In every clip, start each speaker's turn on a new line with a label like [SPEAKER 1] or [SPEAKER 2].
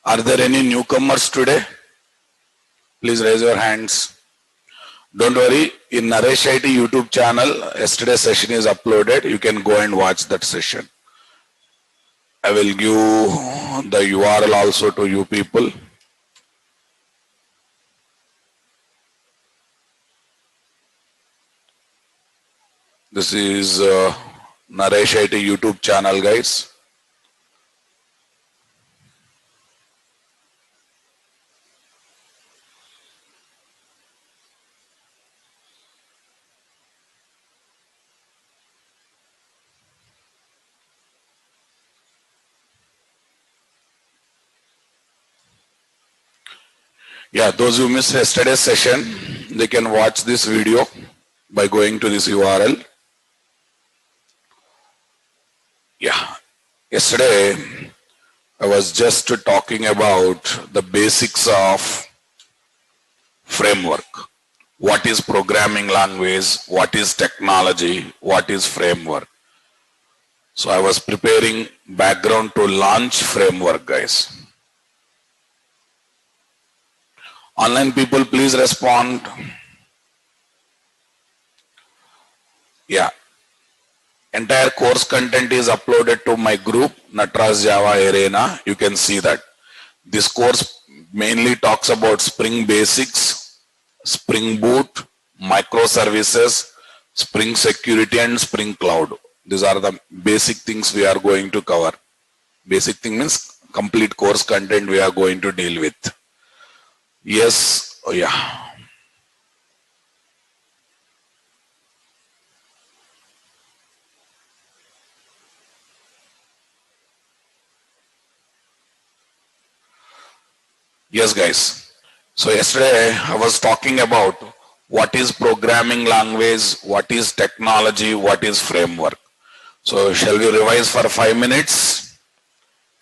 [SPEAKER 1] Are there any newcomers today? Please raise your hands. Don't worry, in Naresh IT YouTube channel, yesterday's session is uploaded. You can go and watch that session. I will give the URL also to you people. This is Naresh IT YouTube channel, guys. Yeah, those who missed yesterday's session, they can watch this video by going to this URL. Yeah, yesterday I was just talking about the basics of framework. What is programming language? What is technology? What is framework? So I was preparing background to launch framework, guys. Online people, please respond. Yeah. Entire course content is uploaded to my group, Natras Java Arena. You can see that. This course mainly talks about Spring Basics, Spring Boot, microservices, Spring Security and Spring Cloud. These are the basic things we are going to cover. Basic thing means complete course content we are going to deal with. Yes, oh yeah. Yes, guys. So yesterday I was talking about what is programming language, what is technology, what is framework. So shall we revise for 5 minutes?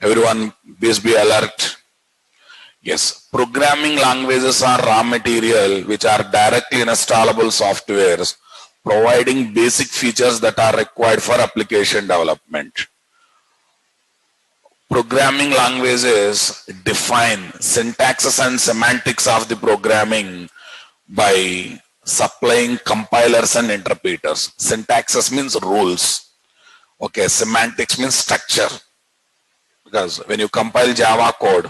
[SPEAKER 1] Everyone please be alert. Yes, programming languages are raw material which are directly installable softwares providing basic features that are required for application development. Programming languages define syntaxes and semantics of the programming by supplying compilers and interpreters. Syntaxes means rules. Okay, semantics means structure. Because when you compile Java code,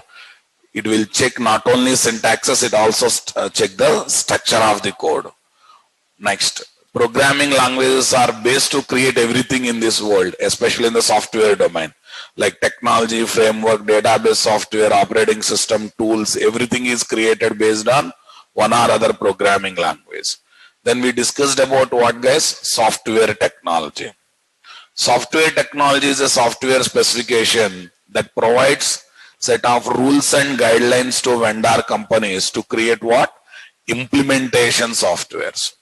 [SPEAKER 1] it will check not only syntaxes, it also check the structure of the code. Next, programming languages are based to create everything in this world, especially in the software domain, like technology, framework, database software, operating system, tools, everything is created based on one or other programming language. Then we discussed about what, guys? Software technology. Software technology is a software specification that provides set of rules and guidelines to vendor companies to create what? Implementation softwares.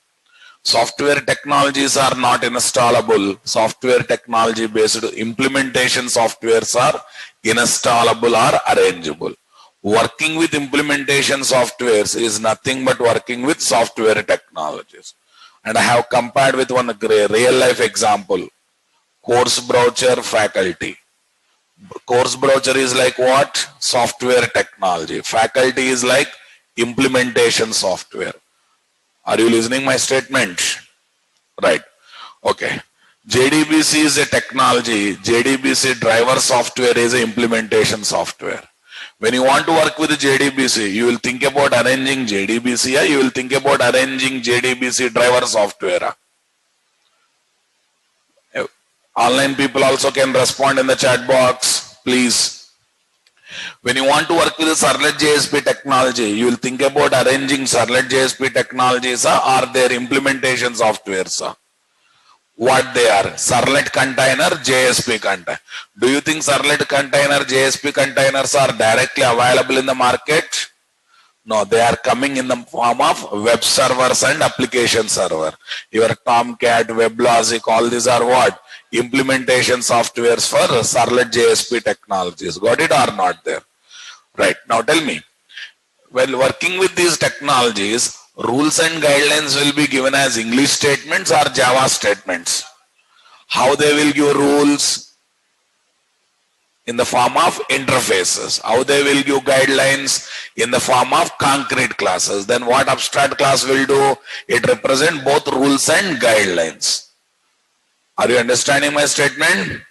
[SPEAKER 1] Software technologies are not installable. Software technology based implementation softwares are installable or arrangeable. Working with implementation softwares is nothing but working with software technologies. And I have compared with one real life example. Course brochure faculty. Course brochure is like what? Software technology. Faculty is like implementation software. Are you listening my statement? Right. Okay. JDBC is a technology. JDBC driver software is a implementation software. When you want to work with JDBC, you will think about arranging JDBC, or you will think about arranging JDBC driver software. Online people also can respond in the chat box, please. When you want to work with the Servlet JSP technology, you will think about arranging Servlet JSP technologies or their implementation softwares. What they are? Servlet container, JSP container. Do you think Servlet container, JSP containers are directly available in the market? No, they are coming in the form of web servers and application server. Your Tomcat, WebLogic, all these are what? Implementation softwares for Servlet JSP technologies. Got it or not there? Right. Now tell me, while working with these technologies, rules and guidelines will be given as English statements or Java statements. How they will give rules? in the form of interfaces. How they will give guidelines? In the form of concrete classes. Then what abstract class will do? It represents both rules and guidelines. Are you understanding my statement?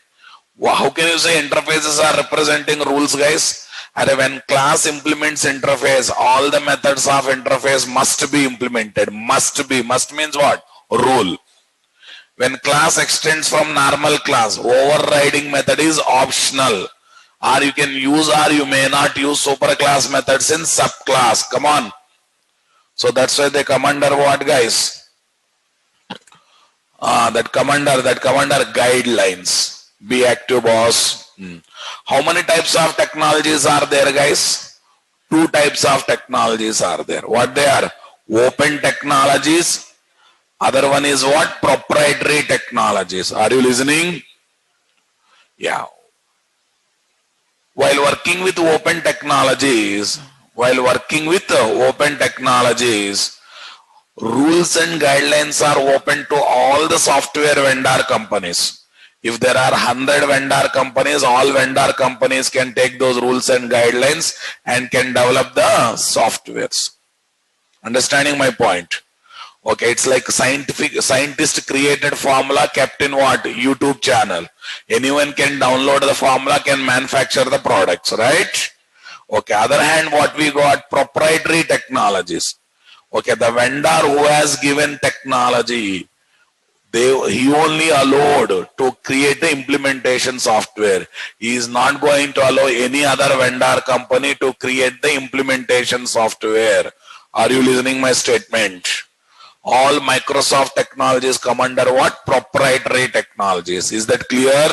[SPEAKER 1] How can you say interfaces are representing rules, guys? And when class implements interface, all the methods of interface must be implemented. Must be. Must means what? Rule. When class extends from normal class, overriding method is optional. Or you can use or you may not use superclass methods in subclass. Come on. So that's why they come under what, guys? That come under guidelines. Be active, boss. How many types of technologies are there, guys? 2 types of technologies are there. What they are? Open technologies. Other one is what? Proprietary technologies. Are you listening? Yeah. While working with open technologies, rules and guidelines are open to all the software vendor companies. If there are 100 vendor companies, all vendor companies can take those rules and guidelines and can develop the softwares. Understanding my point? Okay, it's like scientist created formula kept in what? YouTube channel. Anyone can download the formula, can manufacture the products, right? Okay, other hand, what we got? Proprietary technologies. Okay, the vendor who has given technology, he only allowed to create the implementation software. He is not going to allow any other vendor company to create the implementation software. Are you listening my statement? All Microsoft technologies come under what? Proprietary technologies. Is that clear?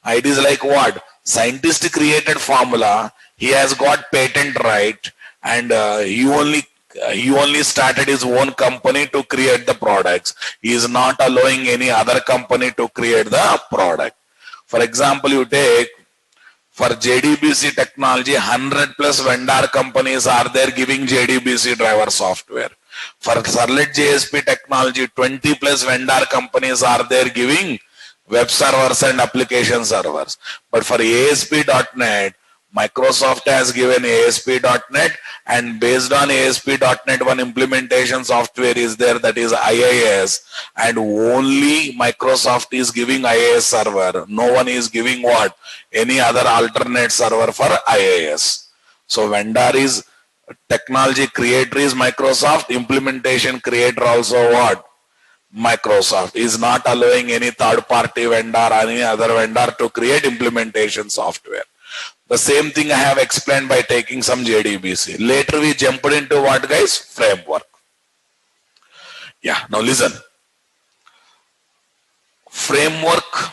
[SPEAKER 1] It is like what? Scientist created formula. He has got patent right, and he only started his own company to create the products. He is not allowing any other company to create the product. For example, you take for JDBC technology, 100 plus vendor companies are there giving JDBC driver software. For Servlet JSP technology, 20 plus vendor companies are there giving web servers and application servers. But for ASP.NET, Microsoft has given ASP.NET, and based on ASP.NET, one implementation software is there, that is IIS, and only Microsoft is giving IIS server. No one is giving what? Any other alternate server for IIS. So vendor is technology creator is Microsoft, implementation creator also what? Microsoft is not allowing any third party vendor or any other vendor to create implementation software. The same thing I have explained by taking some JDBC. Later we jumped into what, guys? Framework. Yeah, now listen. Framework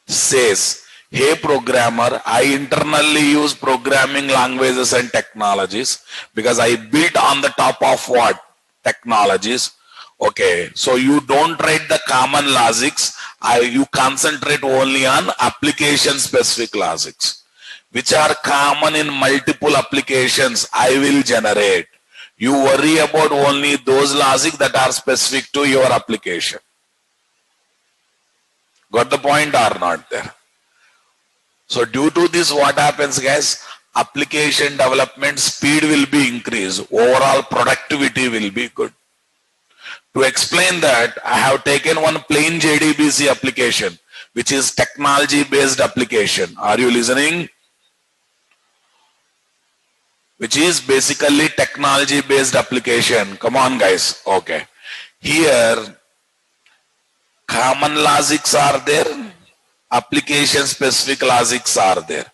[SPEAKER 1] says, hey programmer, I internally use programming languages and technologies because I built on the top of what? Technologies. Okay, so you don't write the common logics, you concentrate only on application specific logics, which are common in multiple applications. I will generate. You worry about only those logic that are specific to your application. Got the point or not there? So due to this, what happens, guys? Application development speed will be increased. Overall productivity will be good. To explain that, I have taken one plain JDBC application, which is technology based application. Are you listening? Which is basically technology based application. Come on, guys. Okay. Here, common logics are there. Application specific logics are there.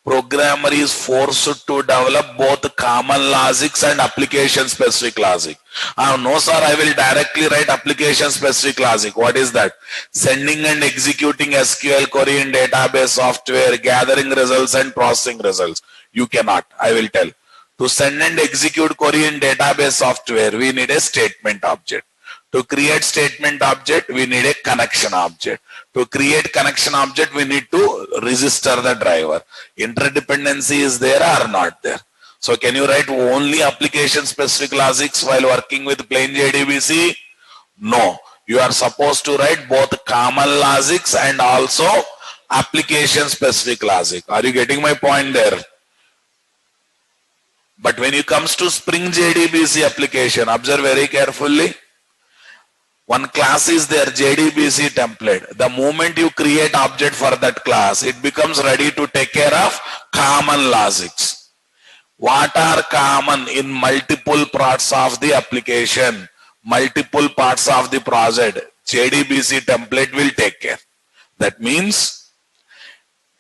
[SPEAKER 1] Programmer is forced to develop both common logics and application specific logic. No sir, I will directly write application specific logic. What is that? Sending and executing SQL query in database software, gathering results and processing results. You cannot, I will tell. To send and execute query in database software, we need a statement object. To create statement object, we need a connection object. To create connection object, we need to register the driver. Interdependency is there or not there? So can you write only application specific logics while working with plain JDBC? No. You are supposed to write both common logics and also application specific logic. Are you getting my point there? But when it comes to Spring JDBC application, observe very carefully. One class is their JDBC template. The moment you create object for that class, it becomes ready to take care of common logics. What are common in multiple parts of the application, multiple parts of the project? JDBC template will take care. That means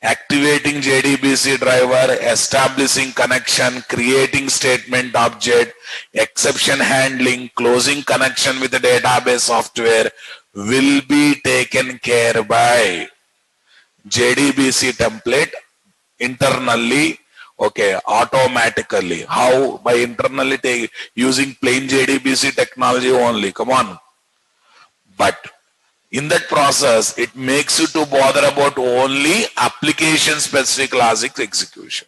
[SPEAKER 1] activating JDBC driver, establishing connection, creating statement object, exception handling, closing connection with the database software will be taken care by JDBC template internally, okay, automatically. How? By internally using plain JDBC technology only. Come on. But in that process, it makes you to bother about only application specific logic execution.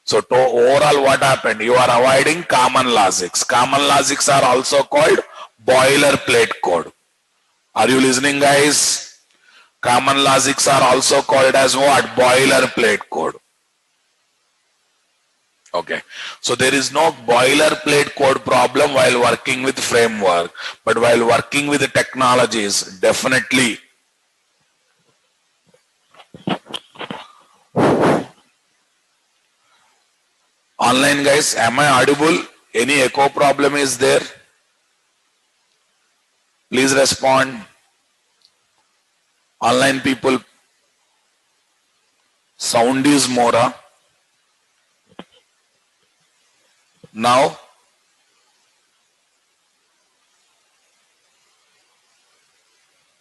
[SPEAKER 1] So to overall what happened? You are avoiding common logics. Common logics are also called boilerplate code. Are you listening, guys? Common logics are also called as what? Boilerplate code. Okay, so there is no boilerplate code problem while working with framework, but while working with the technologies, definitely. Online guys, am I audible? Any echo problem is there? Please respond. Online people, sound is more. Now,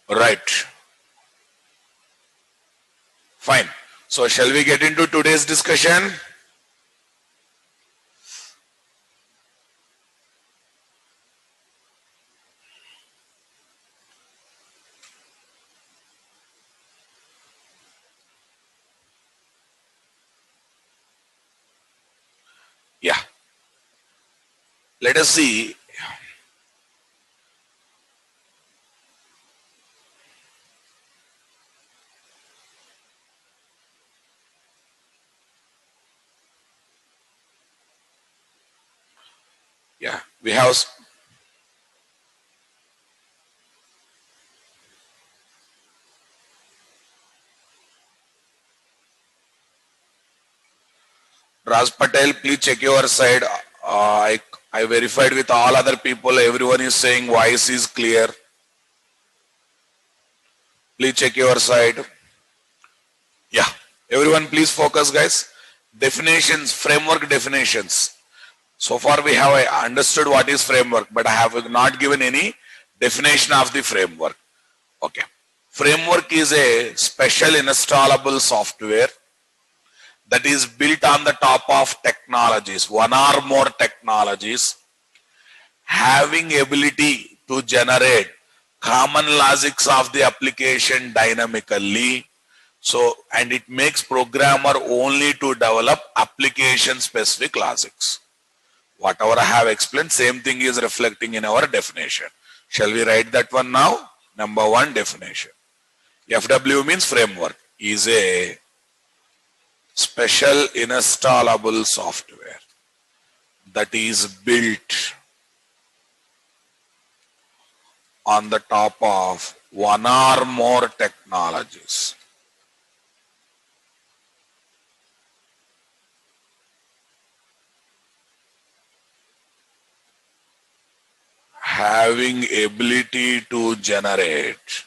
[SPEAKER 1] right, fine. So shall we get into today's discussion? Yeah. Let us see. Yeah, we have Raj Patel, please check your side. I verified with all other people. Everyone is saying voice is clear. Please check your side. Yeah, everyone please focus, guys. Definitions, framework definitions. So far we have understood what is framework, but I have not given any definition of the framework. Okay. Framework is a special installable software that is built on the top of technologies, one or more technologies, having ability to generate common logics of the application dynamically. So, and it makes programmer only to develop application specific logics. Whatever I have explained, same thing is reflecting in our definition. Shall we write that one now? Number one definition. FW means framework, is a special installable software that is built on the top of one or more technologies. Having ability to generate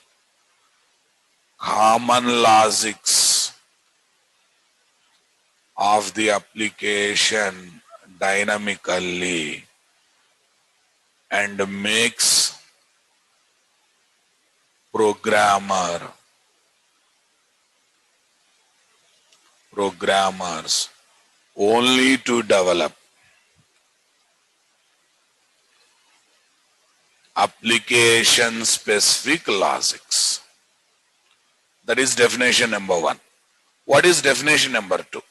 [SPEAKER 1] common logics of the application dynamically and makes programmers only to develop application specific logics. That is definition number one. What is definition number two?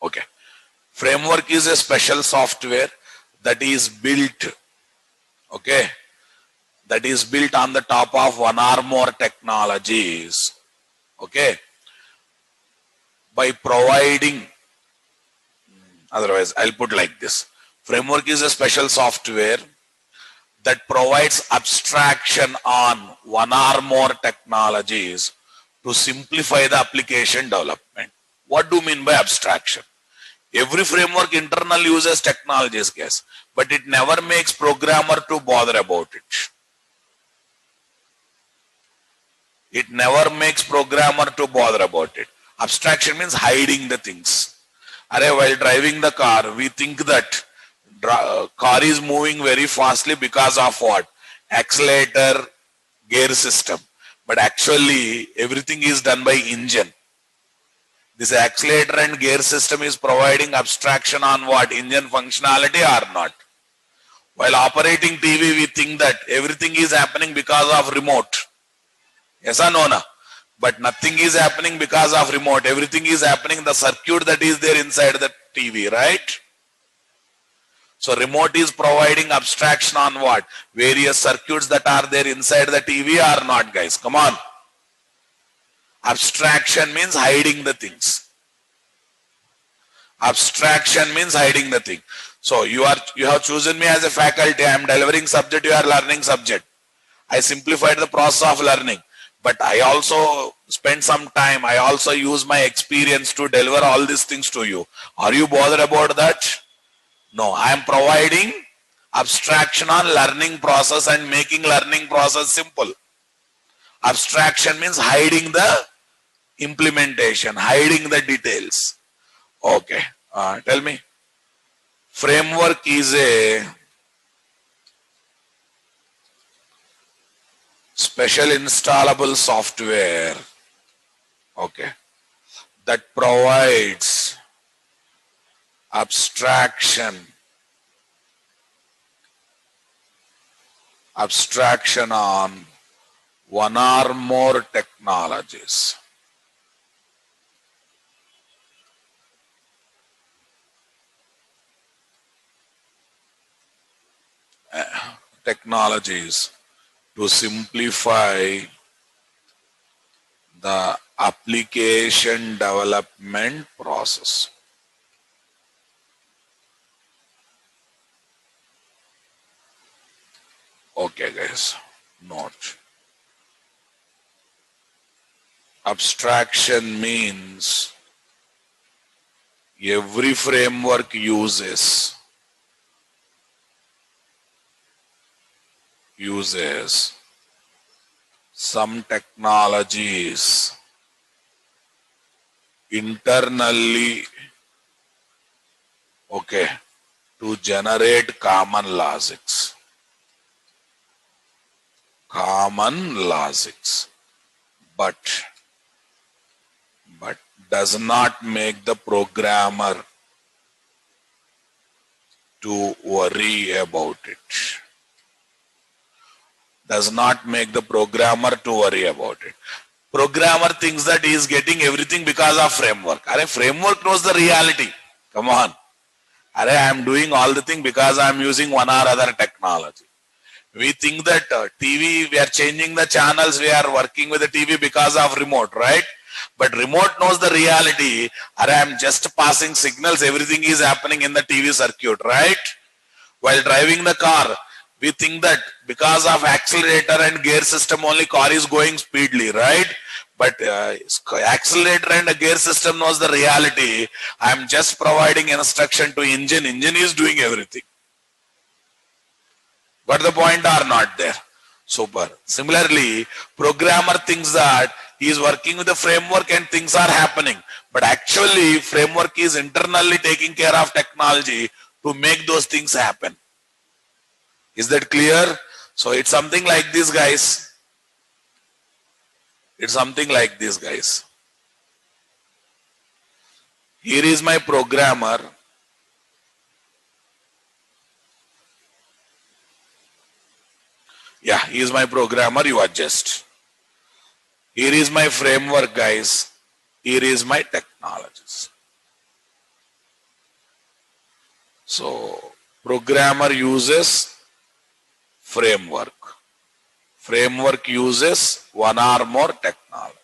[SPEAKER 1] Okay. Framework is a special software that is built, okay, that is built on the top of one or more technologies Okay, by providing, otherwise I'll put like this. Framework is a special software that provides abstraction on one or more technologies to simplify the application development. What do you mean by abstraction? Every framework internally uses technologies, guys, but it never makes programmer to bother about it. It never makes programmer to bother about it. Abstraction means hiding the things. While driving the car, we think that car is moving very fastly because of what? Accelerator, gear system. But actually, everything is done by engine. This accelerator and gear system is providing abstraction on what? Engine functionality or not. While operating TV, we think that everything is happening because of remote. Yes or no? But nothing is happening because of remote. Everything is happening the circuit that is there inside the TV, right? So remote is providing abstraction on what? Various circuits that are there inside the TV or not, guys? Come on. Abstraction means hiding the things. Abstraction means hiding the thing. So you have chosen me as a faculty. I am delivering subject, you are learning subject. I simplified the process of learning. But I also spend some time. I also use my experience to deliver all these things to you. Are you bothered about that? No, I am providing abstraction on learning process and making learning process simple. Abstraction means hiding the implementation, hiding the details. Okay, tell me. Framework is a special installable software, okay, that provides abstraction on one or more technologies. Technologies to simplify the application development process. Okay, guys, note. Abstraction means every framework uses some technologies internally, okay, to generate common logics. But does not make the programmer to worry about it. Does not make the programmer to worry about it. Programmer thinks that he is getting everything because of framework. Framework knows the reality. Come on. I am doing all the thing because I am using one or other technology. We think that TV, we are changing the channels, we are working with the TV because of remote, right? But remote knows the reality. I am just passing signals, everything is happening in the TV circuit, right? While driving the car, we think that because of accelerator and gear system only car is going speedily, right? But accelerator and gear system knows the reality. I am just providing instruction to engine. Engine is doing everything. But the point are not there. Super. Similarly, programmer thinks that he is working with the framework and things are happening. But actually, framework is internally taking care of technology to make those things happen. Is that clear? So it's something like this, guys. It's something like this, guys. Here is my programmer. Yeah, he is my programmer, you adjust. Here is my framework, guys. Here is my technologies. So, programmer uses framework. Framework uses one or more technology.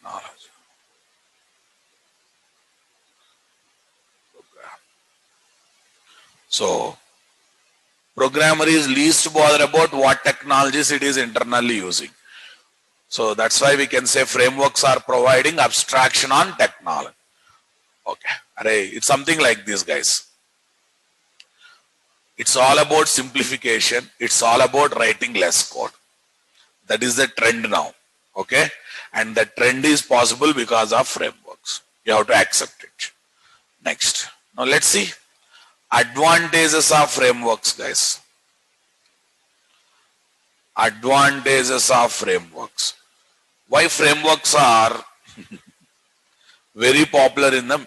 [SPEAKER 1] technology. So, programmer is least bothered about what technologies it is internally using. So that's why we can say frameworks are providing abstraction on technology. Okay, it's something like this, guys. It's all about simplification. It's all about writing less code. That is the trend now. Okay, and the trend is possible because of frameworks. You have to accept it. Next, now let's see advantages of frameworks, guys. Advantages of frameworks. Why frameworks are very popular in the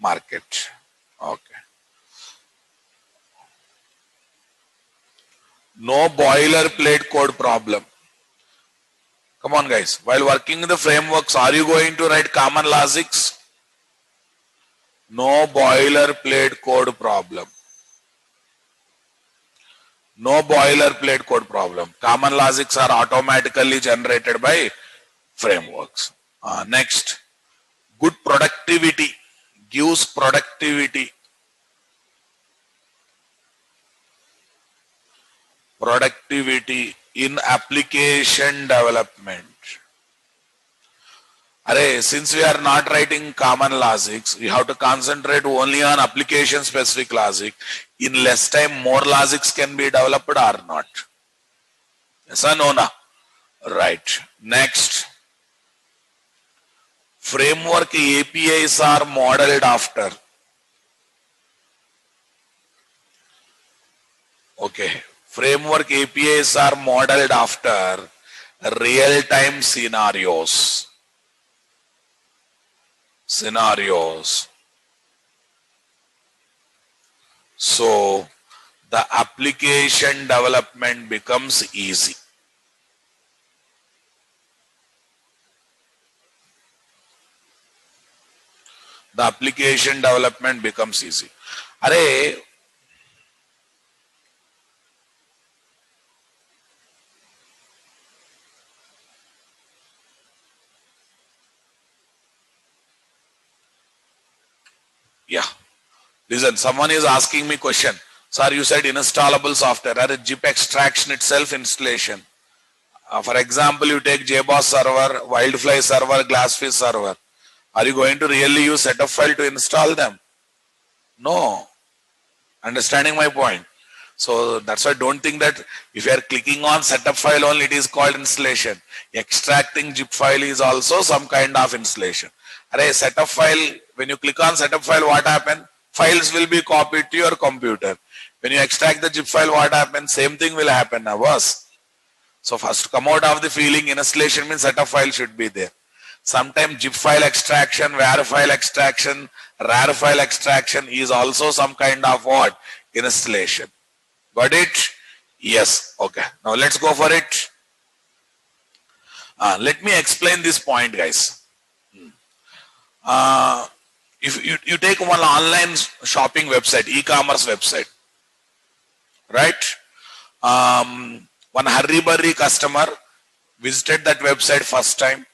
[SPEAKER 1] market. Okay. No boilerplate code problem. Come on, guys. While working in the frameworks, are you going to write common logics? No boilerplate code problem. No boilerplate code problem. Common logics are automatically generated by frameworks. Next, good productivity, gives productivity. Productivity in application development. Since we are not writing common logics, we have to concentrate only on application specific logic. In less time, more logics can be developed or not. Yes or no? Right. Next. Framework APIs are modeled after. Okay. Framework APIs are modeled after real-time scenarios. So the application development becomes easy. The application development becomes easy. Yeah. Listen, someone is asking me question. Sir, you said installable software. Zip extraction itself installation. For example, you take JBoss server, Wildfly server, Glassfish server. Are you going to really use setup file to install them? No. Understanding my point? So that's why don't think that if you are clicking on setup file only, it is called installation. Extracting zip file is also some kind of installation. Setup file, when you click on setup file, what happens? Files will be copied to your computer. When you extract the zip file, what happens? Same thing will happen now, boss. So first come out of the feeling, installation means setup file should be there. Sometimes zip file extraction, var file extraction, rar file extraction is also some kind of what? Installation. Got it? Yes. Okay. Now let's go for it. Let me explain this point, guys. If you take one online shopping website, e-commerce website, right? One hurry-burry customer visited that website first time,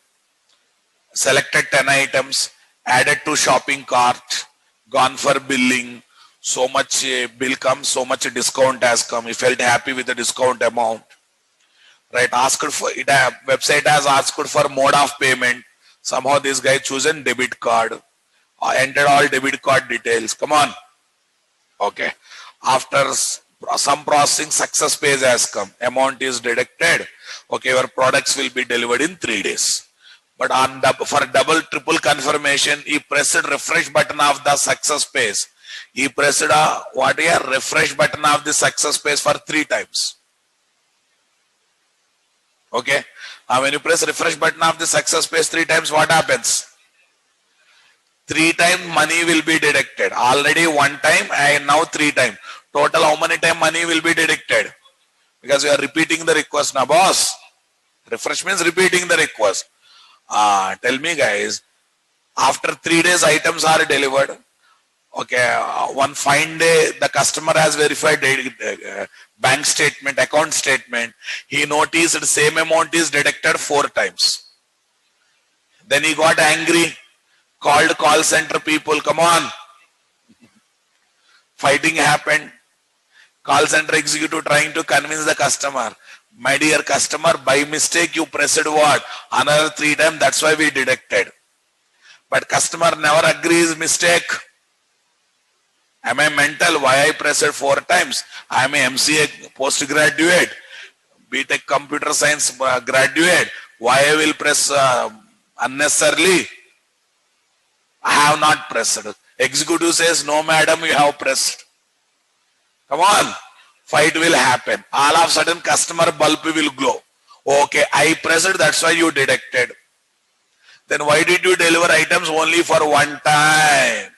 [SPEAKER 1] selected 10 items, added to shopping cart, gone for billing, so much bill comes, so much discount has come. He felt happy with the discount amount, right? Asked for it, website has asked for mode of payment. Somehow this guy chosen debit card, entered all debit card details. Come on. Okay. After some processing, success page has come. Amount is deducted. Okay, your products will be delivered in 3 days. But for double, triple confirmation, he pressed refresh button of the success page. He pressed refresh button of the success page for 3 times. Okay. When you press refresh button of the success page 3 times, what happens? 3 times money will be deducted. Already 1 time and now 3 times. Total how many times money will be deducted? Because we are repeating the request now, boss. Refresh means repeating the request. Tell me, guys, after 3 days items are delivered. Okay, one fine day the customer has verified bank statement, account statement. He noticed the same amount is deducted 4 times. Then he got angry, called call center people, come on. Fighting happened. Call center executive trying to convince the customer. My dear customer, by mistake you pressed what? Another 3 times, that's why we detected. But customer never agrees mistake. Am I mental? Why I pressed 4 times? I am a MCA postgraduate, BTech computer science graduate. Why I will press unnecessarily? I have not pressed. Executive says, no madam, you have pressed. Come on. Fight will happen. All of a sudden customer bulb will glow. Okay, I pressed, that's why you detected. Then why did you deliver items only for 1 time?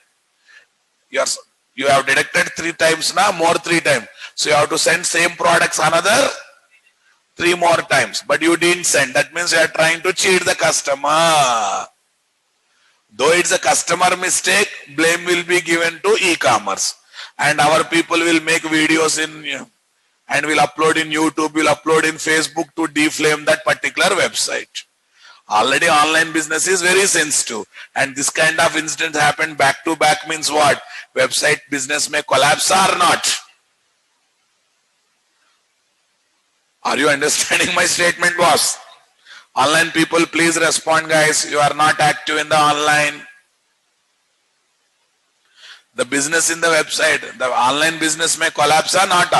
[SPEAKER 1] You have detected 3 times now, more 3 times. So you have to send same products another 3 more times. But you didn't send. That means you are trying to cheat the customer. Though it's a customer mistake, blame will be given to e-commerce. And our people will make videos in and will upload in YouTube, will upload in Facebook to deflame that particular website. Already online business is very sensitive, and this kind of incident happened back to back means what? Website business may collapse or not. Are you understanding my statement, boss? Online people, please respond, guys. You are not active in the online. The business in the website, the online business may collapse or not.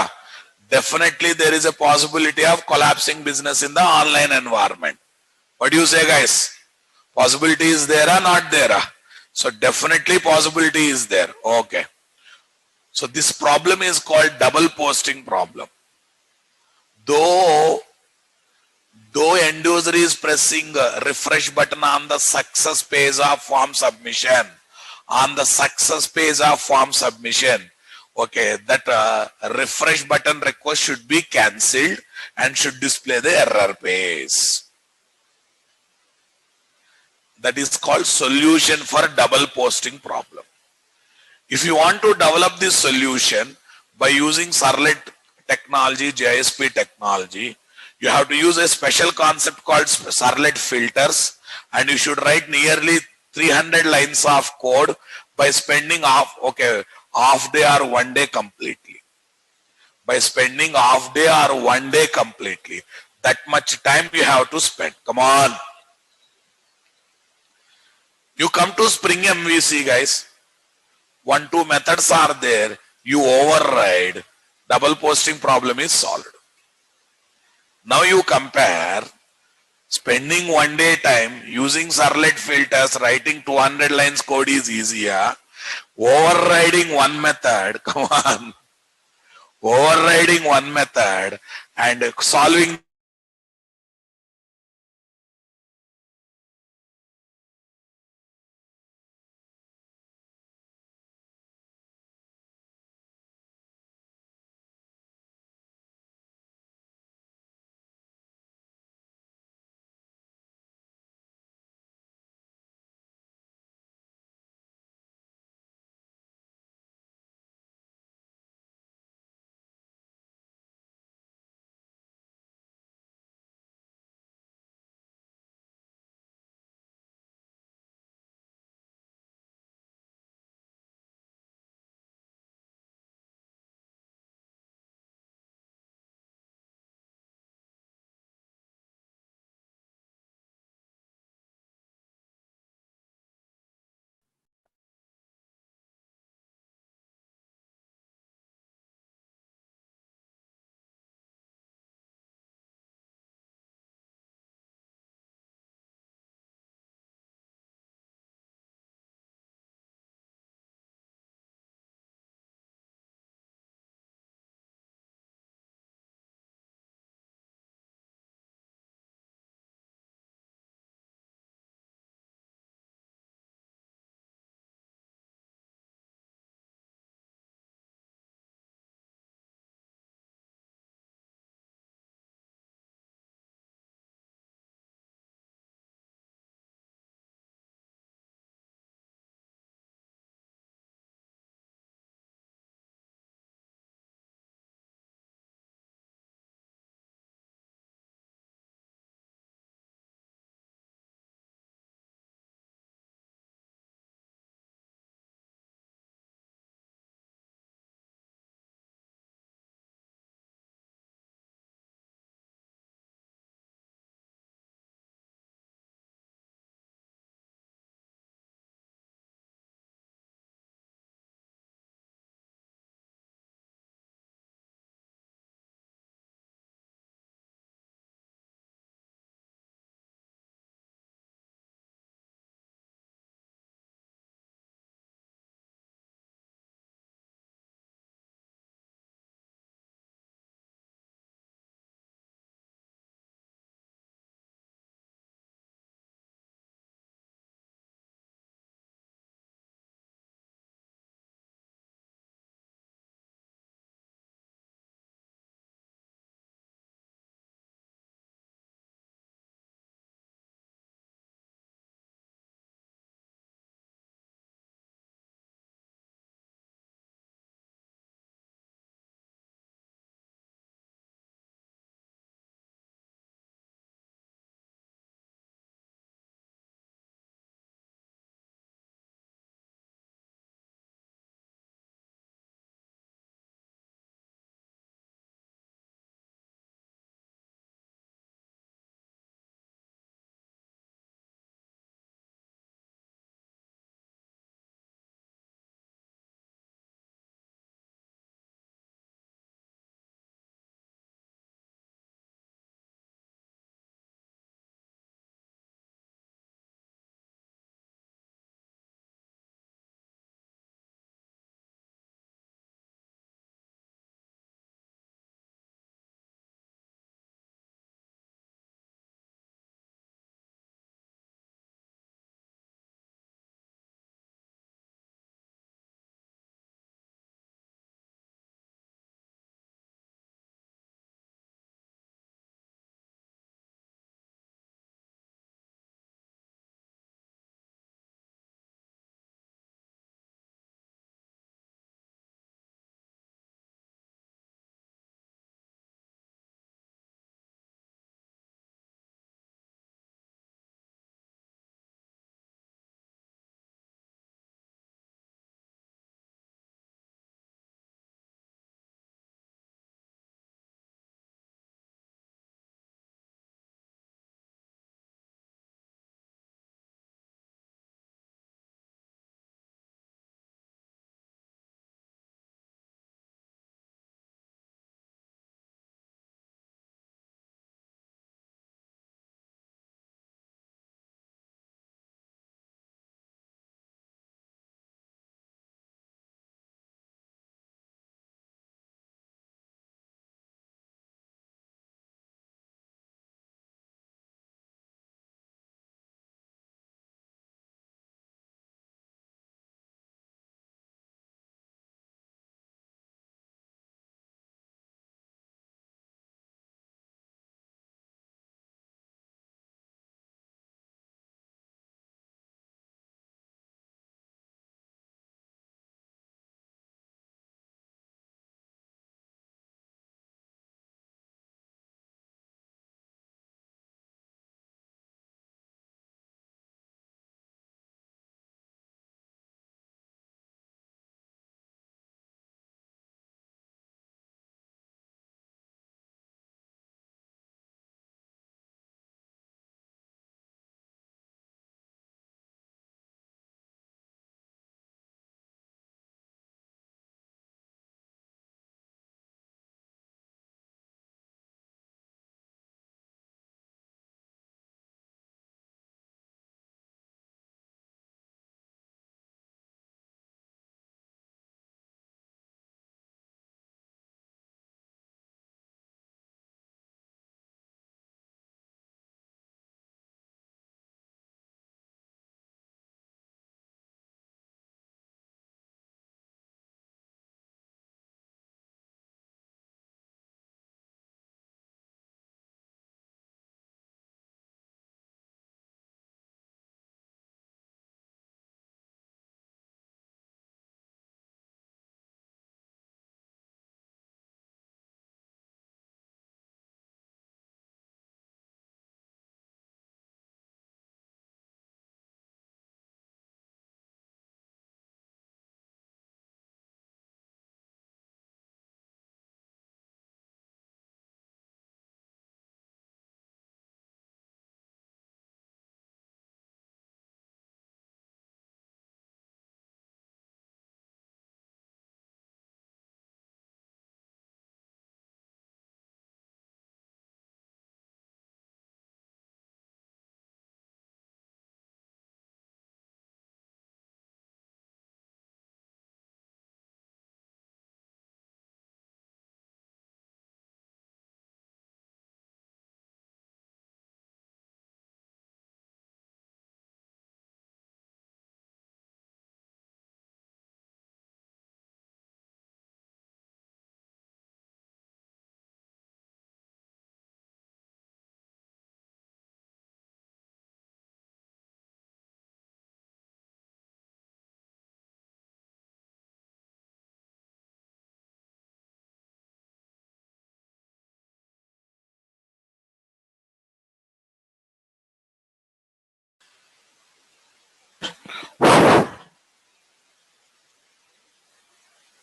[SPEAKER 1] Definitely there is a possibility of collapsing business in the online environment. What do you say, guys? Possibility is there or not there? So definitely possibility is there. Okay. So this problem is called double posting problem. Though end user is pressing refresh button on the success page of form submission, okay, that refresh button request should be cancelled and should display the error page. That is called solution for double posting problem. If you want to develop this solution by using Servlet technology, JSP technology, you have to use a special concept called Servlet filters, and you should write nearly 300 lines of code by spending half day or 1 day completely. By spending half day or 1 day completely. That much time you have to spend. Come on. You come to Spring MVC, guys. 1-2 methods are there. You override. Double posting problem is solved. Now you compare spending 1 day time using Servlet filters, writing 200 lines code is easier. Overriding one method, come on. Overriding one method and solving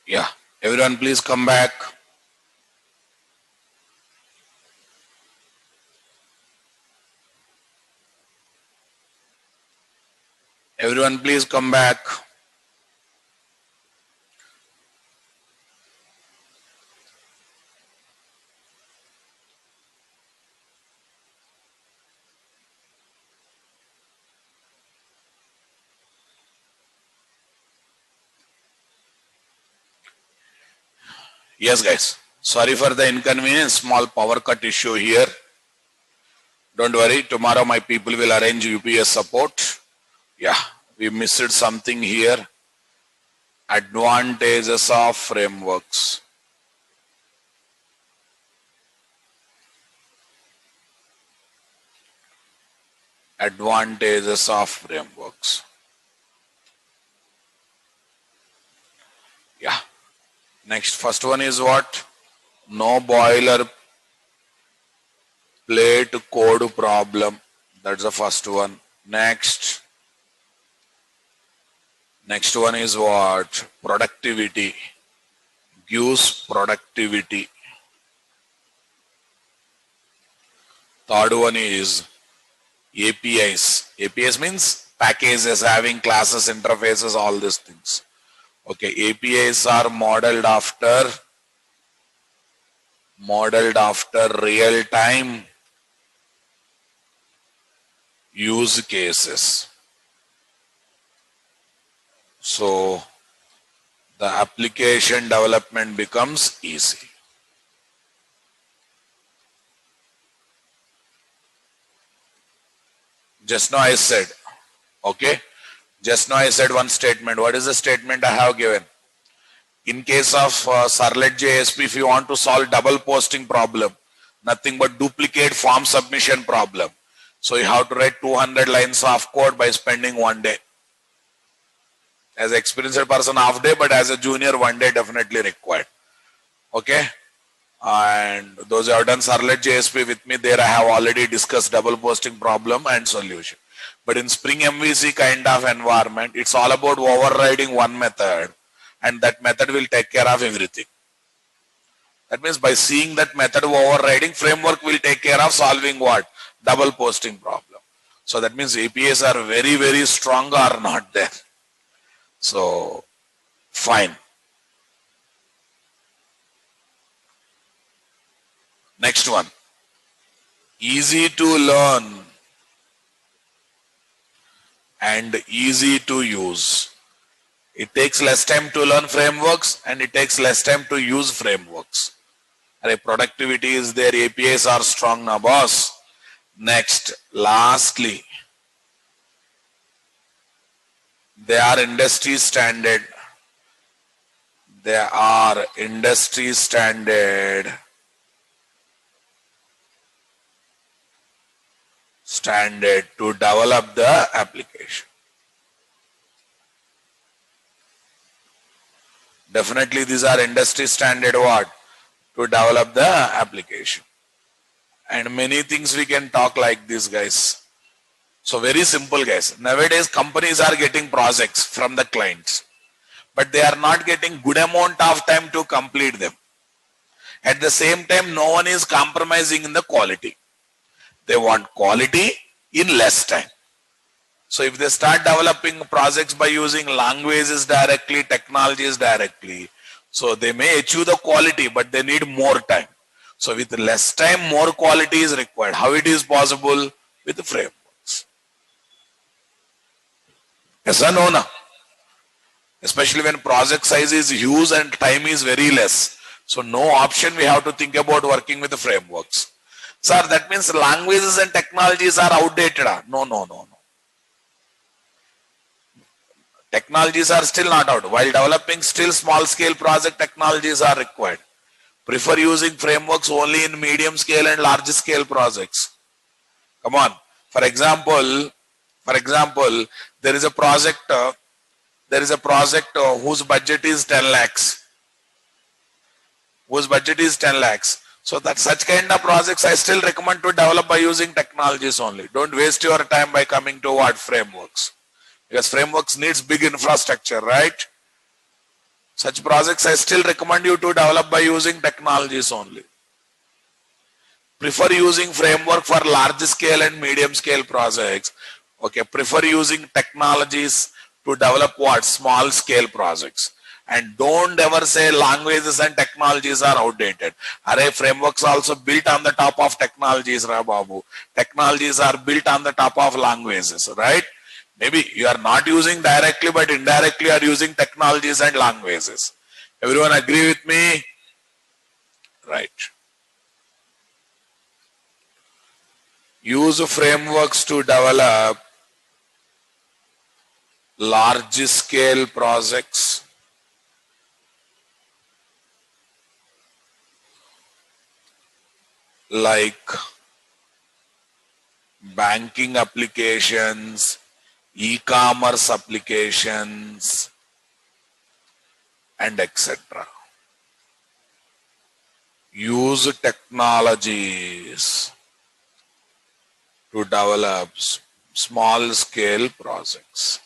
[SPEAKER 1] Yeah, everyone please come back. Everyone please come back. Yes guys, sorry for the inconvenience, small power cut issue here. Don't worry, tomorrow my people will arrange UPS support. Yeah, we missed something here. Advantages of frameworks. Advantages of frameworks. Yeah. Next, first one is what? No boiler plate code problem. That's the first one. Next one is what? Productivity. Gives productivity. Third one is APIs. APIs means packages, having classes, interfaces, all these things. Okay, APIs are modeled after real-time use cases. So the application development becomes easy. Just now I said, okay, just now I said one statement. What is the statement I have given? In case of Servlet JSP, if you want to solve double posting problem, nothing but duplicate form submission problem. So you have to write 200 lines of code by spending 1 day. As an experienced person, half day, but as a junior, 1 day definitely required. Okay. And those who have done Servlet JSP with me, there I have already discussed double posting problem and solution. But in Spring MVC kind of environment, it's all about overriding one method, and that method will take care of everything. That means by seeing that method of overriding, framework will take care of solving what? Double posting problem. So that means APIs are very, very strong or not there. So fine. Next one. Easy to learn and easy to use. It takes less time to learn frameworks and it takes less time to use frameworks. Productivity is there, APIs are strong now, boss. Next, lastly, they are industry standard. They are industry standard. To develop the application. Definitely these are industry standard what? To develop the application. And many things we can talk like this, guys. So very simple, guys. Nowadays companies are getting projects from the clients, but they are not getting good amount of time to complete them. At the same time, no one is compromising in the quality. They want quality in less time. So if they start developing projects by using languages directly, technologies directly, so they may achieve the quality, but they need more time. So with less time, more quality is required. How it is possible? With the frameworks. Yes or no? No? Especially when project size is huge and time is very less. So no option, we have to think about working with the frameworks. Sir, that means languages and technologies are outdated. No. Technologies are still not out. While developing, still small scale project technologies are required. Prefer using frameworks only in medium scale and large scale projects. Come on. For example, there is a project whose budget is 10 lakhs. So that such kind of projects I still recommend to develop by using technologies only. Don't waste your time by coming to what? Frameworks. Because frameworks needs big infrastructure, right? Such projects I still recommend you to develop by using technologies only. Prefer using framework for large scale and medium scale projects. Okay, prefer using technologies to develop what? Small scale projects. And don't ever say languages and technologies are outdated. Array frameworks also built on the top of technologies, Babu. Technologies are built on the top of languages, right? Maybe you are not using directly, but indirectly you are using technologies and languages. Everyone agree with me? Right. Use frameworks to develop large scale projects. Like banking applications, e-commerce applications, and etc. Use technologies to develop small scale projects.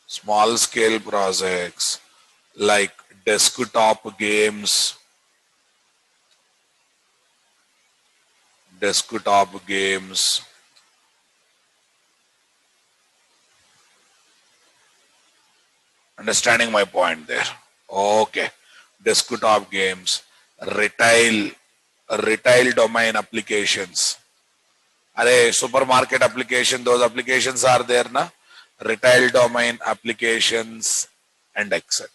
[SPEAKER 1] Small scale projects like desktop games, Understanding my point there? Okay. Desktop games, retail domain applications. Array supermarket application, those applications are there, na? Retail domain applications and etc.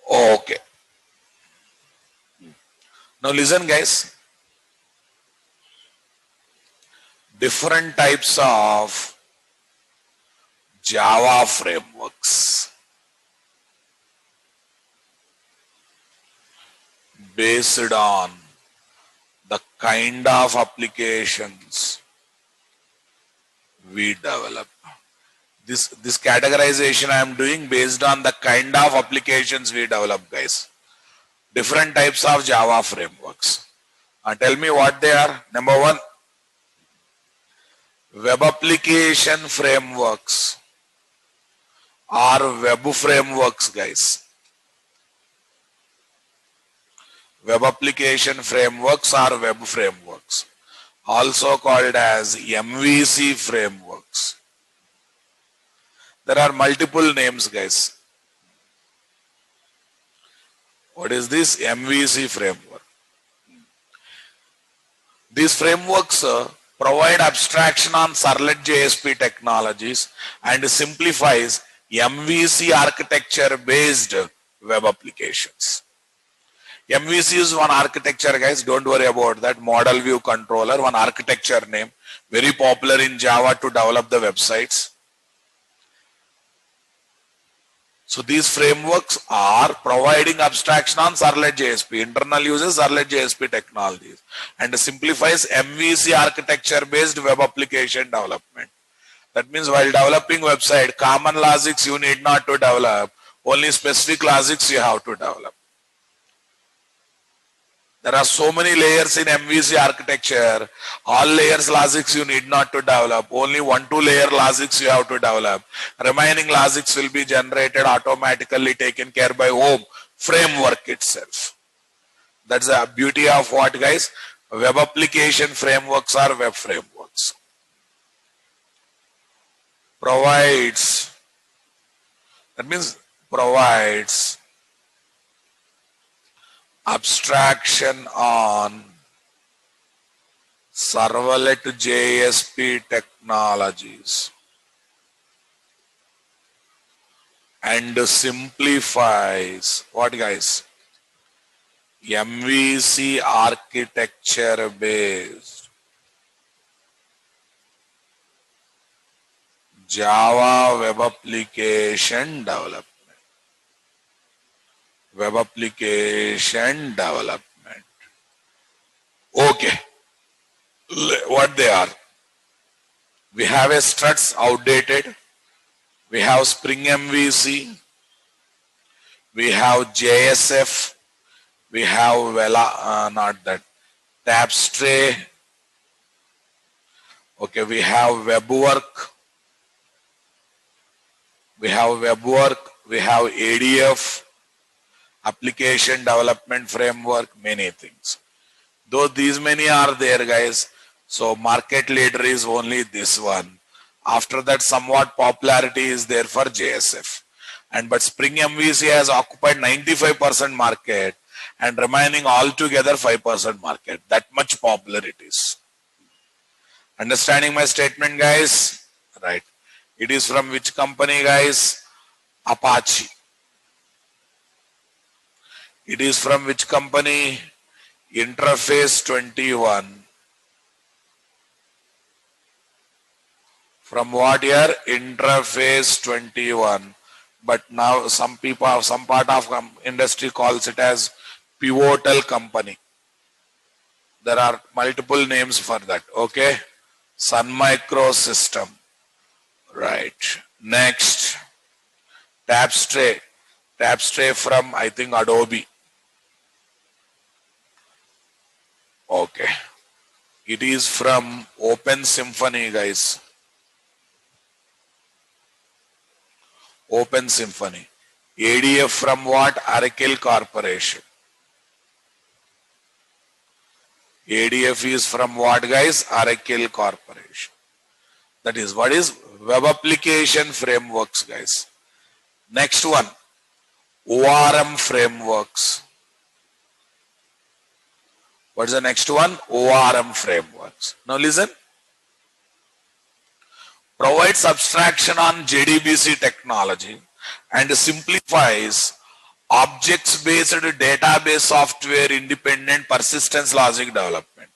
[SPEAKER 1] Okay. Now listen guys. Different types of Java frameworks based on the kind of applications we develop. This categorization I am doing based on the kind of applications we develop, guys. Different types of Java frameworks. Tell me what they are. Number one, web application frameworks or web frameworks, guys. Web application frameworks or web frameworks, also called as MVC frameworks. There are multiple names, guys. What is this MVC framework? These frameworks provide abstraction on Servlet JSP technologies and simplifies MVC architecture based web applications. MVC is one architecture, guys. Don't worry about that. Model view controller, one architecture name, very popular in Java to develop the websites. So these frameworks are providing abstraction on Servlet JSP, internal uses Servlet JSP technologies, and simplifies MVC architecture based web application development. That means while developing website, common logics you need not to develop, only specific logics you have to develop. There are so many layers in MVC architecture. All layers logics you need not to develop. Only 1-2 layer logics you have to develop. Remaining logics will be generated automatically, taken care by home framework itself. That's the beauty of what, guys? Web application frameworks are web frameworks. Provides, that means provides abstraction on Servlet JSP technologies and simplifies what, guys? MVC architecture based Java web application development. Web application development. Okay. What they are? We have a struts outdated. We have Spring MVC. We have JSF. We have not that. Tapestry. Okay, we have WebWork. we have web work, we have ADF, application development framework, many things. Though these many are there, guys, so market leader is only this one. After that, somewhat popularity is there for JSF. And but Spring MVC has occupied 95% market and remaining altogether 5% market. That much popular it is. Understanding my statement, guys? Right. It is from which company, guys? Apache. It is from which company? Interface 21. From what year? Interface 21. But now some people, some part of industry calls it as pivotal company. There are multiple names for that. Okay. Sun Micro System. Right. Next. Tapestry. Tapestry from, I think, Adobe. Okay. It is from Open Symphony, guys. Open Symphony. ADF from what? Oracle Corporation. ADF is from what, guys? Oracle Corporation. That is what is web application frameworks, guys. Next one, ORM frameworks. What's the next one? ORM frameworks. Now listen. Provides abstraction on JDBC technology and simplifies objects-based database software independent persistence logic development.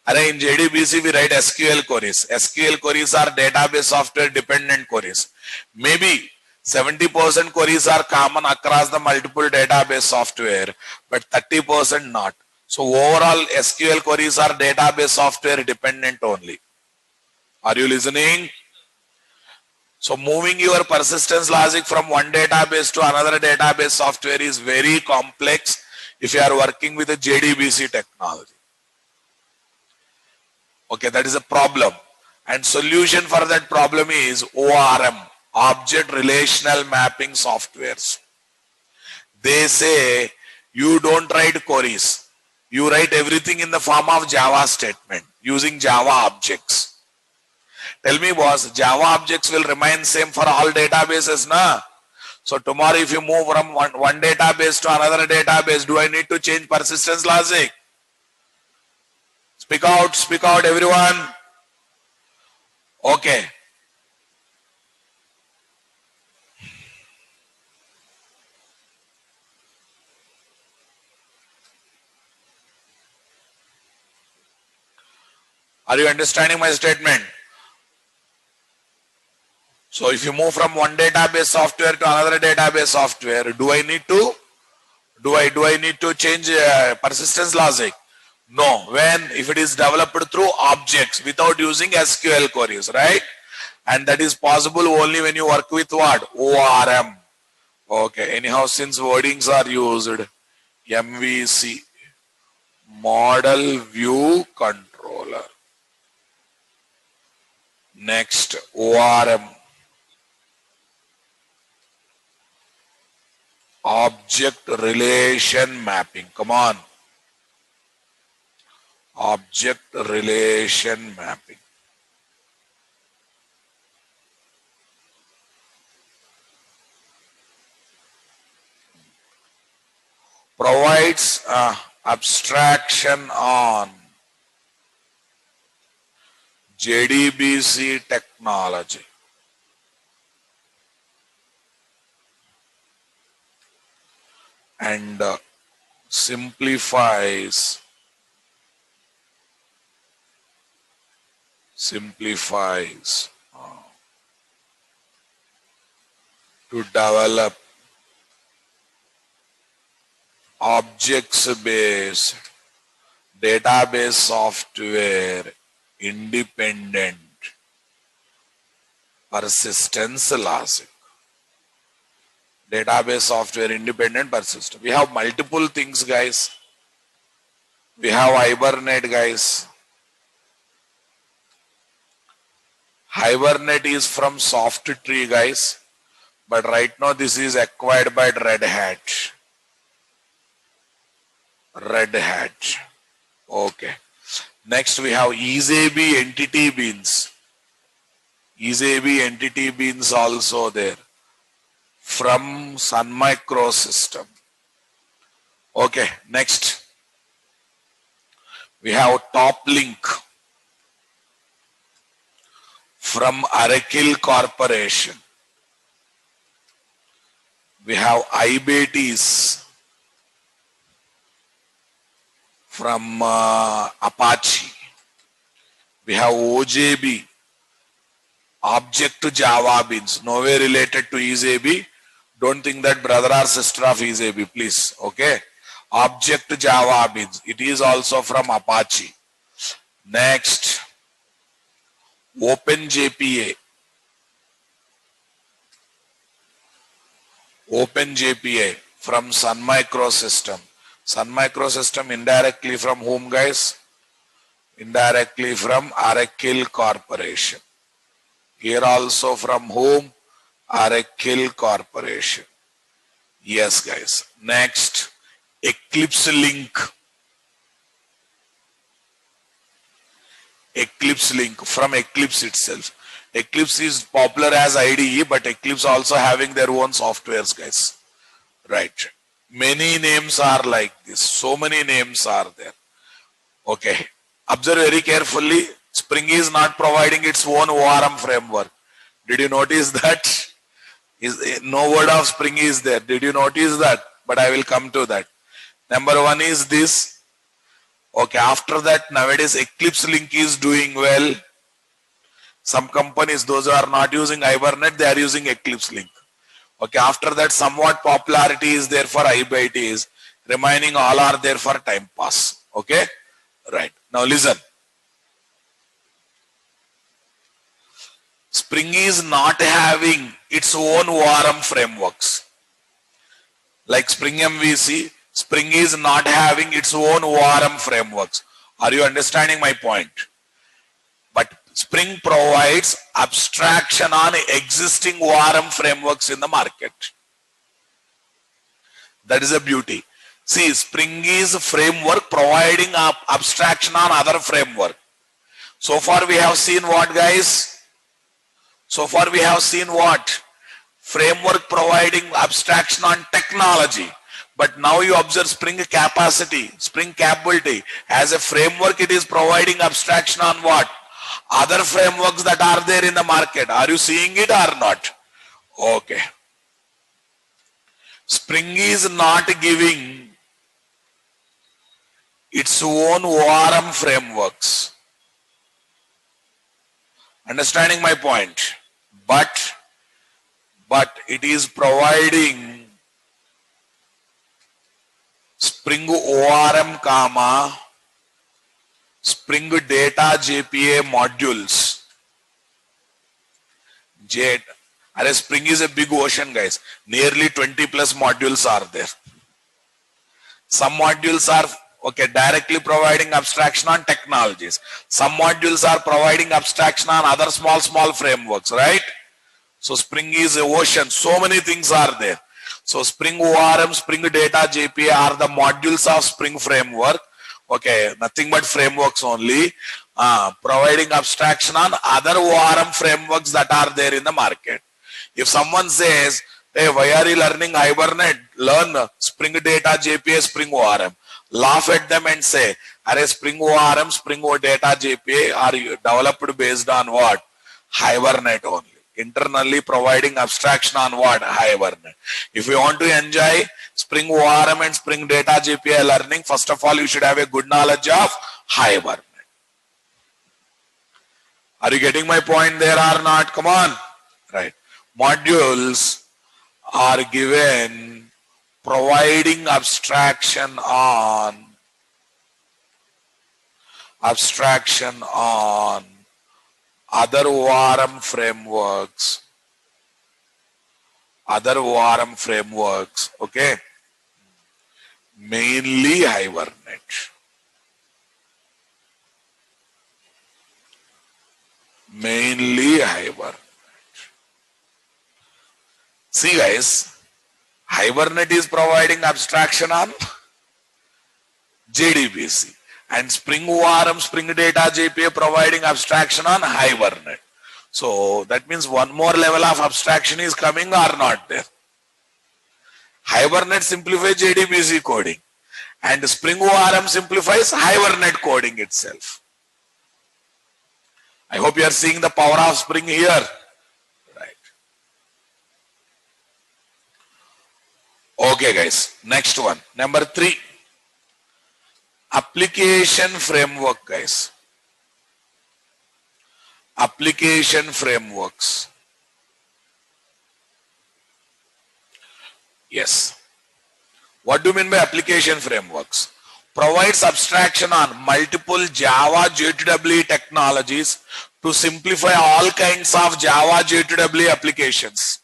[SPEAKER 1] In JDBC we write SQL queries. SQL queries are database software dependent queries. Maybe 70% queries are common across the multiple database software, but 30% not. So overall SQL queries are database software dependent only. Are you listening? So moving your persistence logic from one database to another database software is very complex if you are working with a JDBC technology. Okay, that is a problem. And solution for that problem is ORM, Object Relational Mapping Softwares. They say you don't write queries. You write everything in the form of Java statement using Java objects. Tell me, boss, Java objects will remain same for all databases, na? So tomorrow if you move from one database to another database, do I need to change persistence logic? Speak out everyone. Okay. Are you understanding my statement? So if you move from one database software to another database software, do I need to change persistence logic? No. When? If it is developed through objects without using SQL queries, right? And that is possible only when you work with what? ORM. Okay. Anyhow, since wordings are used, MVC, Model View Controller. Next, ORM. Object relation mapping. Come on. Object relation mapping. Provides abstraction on JDBC technology. And simplifies to develop objects-based database software independent persistence logic. Database software independent persistent. We have multiple things, guys. We have Hibernate, guys. Hibernate is from Softree, guys, but right now this is acquired by Red Hat. Red Hat. Okay. Next we have EaseAB Entity Beans. EaseAB Entity Beans also there from Sun Microsystem. Okay. Next we have TopLink from Aracle Corporation. We have iBetis from Apache. We have OJB, Object to Java Beans, nowhere related to EaseAB. Don't think that brother or sister of EaseAB, please. Okay. Object to Java Beans. It is also from Apache. Next, OpenJPA. OpenJPA from Sun Microsystem. Sun Microsystem indirectly from whom, guys? Indirectly from Aracle Corporation. Here also from whom? Aracle Corporation. Yes, guys. Next, Eclipse Link. Eclipse Link from Eclipse itself. Eclipse is popular as IDE, but Eclipse also having their own softwares, guys. Right. Many names are like this. So many names are there. Okay. Observe very carefully. Spring is not providing its own ORM framework. Did you notice that? No word of Spring is there. Did you notice that? But I will come to that. Number one is this. Okay. After that, nowadays Eclipse Link is doing well. Some companies, those who are not using Hibernate, they are using Eclipse Link. Okay, after that, somewhat popularity is there for iBetis. Remaining all are there for time pass. Okay, right. Now listen. Spring is not having its own ORM frameworks. Like Spring MVC, Spring is not having its own ORM frameworks. Are you understanding my point? But Spring provides abstraction on existing ORM frameworks in the market. That is the beauty. See, Spring is a framework providing abstraction on other framework. So far we have seen what, guys? So far we have seen what? Framework providing abstraction on technology. But now you observe Spring capacity, Spring capability. As a framework, it is providing abstraction on what? Other frameworks that are there in the market. Are you seeing it or not? Okay. Spring is not giving its own ORM frameworks. Understanding my point? But it is providing Spring ORM, Spring Data JPA modules. Spring is a big ocean, guys. Nearly 20 plus modules are there. Some modules are directly providing abstraction on technologies. Some modules are providing abstraction on other small frameworks, right? So Spring is a ocean. So many things are there. So Spring ORM, Spring Data JPA are the modules of Spring framework. Okay, nothing but frameworks only, providing abstraction on other ORM frameworks that are there in the market. If someone says, hey, why are you learning Hibernate? Learn Spring Data JPA, Spring ORM. Laugh at them and say, Spring ORM, Spring Data JPA are developed based on what? Hibernate only. Internally providing abstraction on what? Hibernate. If you want to enjoy Spring ORM and Spring Data JPA learning, first of all, you should have a good knowledge of Hibernate. Are you getting my point there or not? Come on. Right. Modules are given providing abstraction on other ORM frameworks. Okay. Mainly Hibernate. Mainly Hibernate. See guys, Hibernate is providing abstraction on JDBC and Spring ORM, Spring Data JPA providing abstraction on Hibernate. So that means one more level of abstraction is coming or not there. Hibernate simplifies JDBC coding and Spring ORM simplifies Hibernate coding itself. I hope you are seeing the power of Spring here. Right. Okay guys, next one. Number 3. Application framework guys. Application frameworks. Yes. What do you mean by application frameworks? Provides abstraction on multiple Java J2EE technologies to simplify all kinds of Java J2EE applications.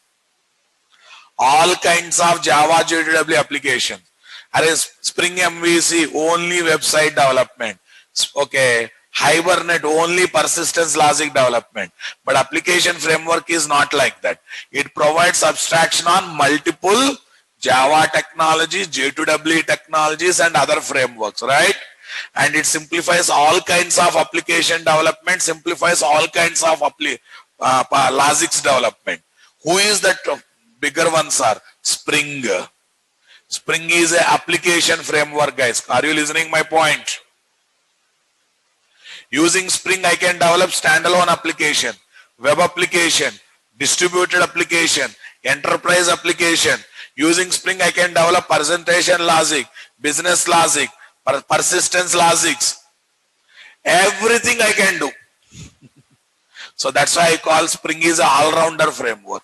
[SPEAKER 1] All kinds of Java J2EE applications. As Spring MVC only website development. Okay. Hibernate only persistence logic development. But application framework is not like that. It provides abstraction on multiple Java technologies, J2EE technologies and other frameworks, right? And it simplifies all kinds of application development, simplifies all kinds of logics development. Who is that bigger ones are? Spring. Spring is an application framework guys. Are you listening my point? Using Spring I can develop standalone application, web application, distributed application, enterprise application. Using Spring I can develop presentation logic, business logic, persistence logics. Everything I can do. So that's why I call Spring is an all-rounder framework.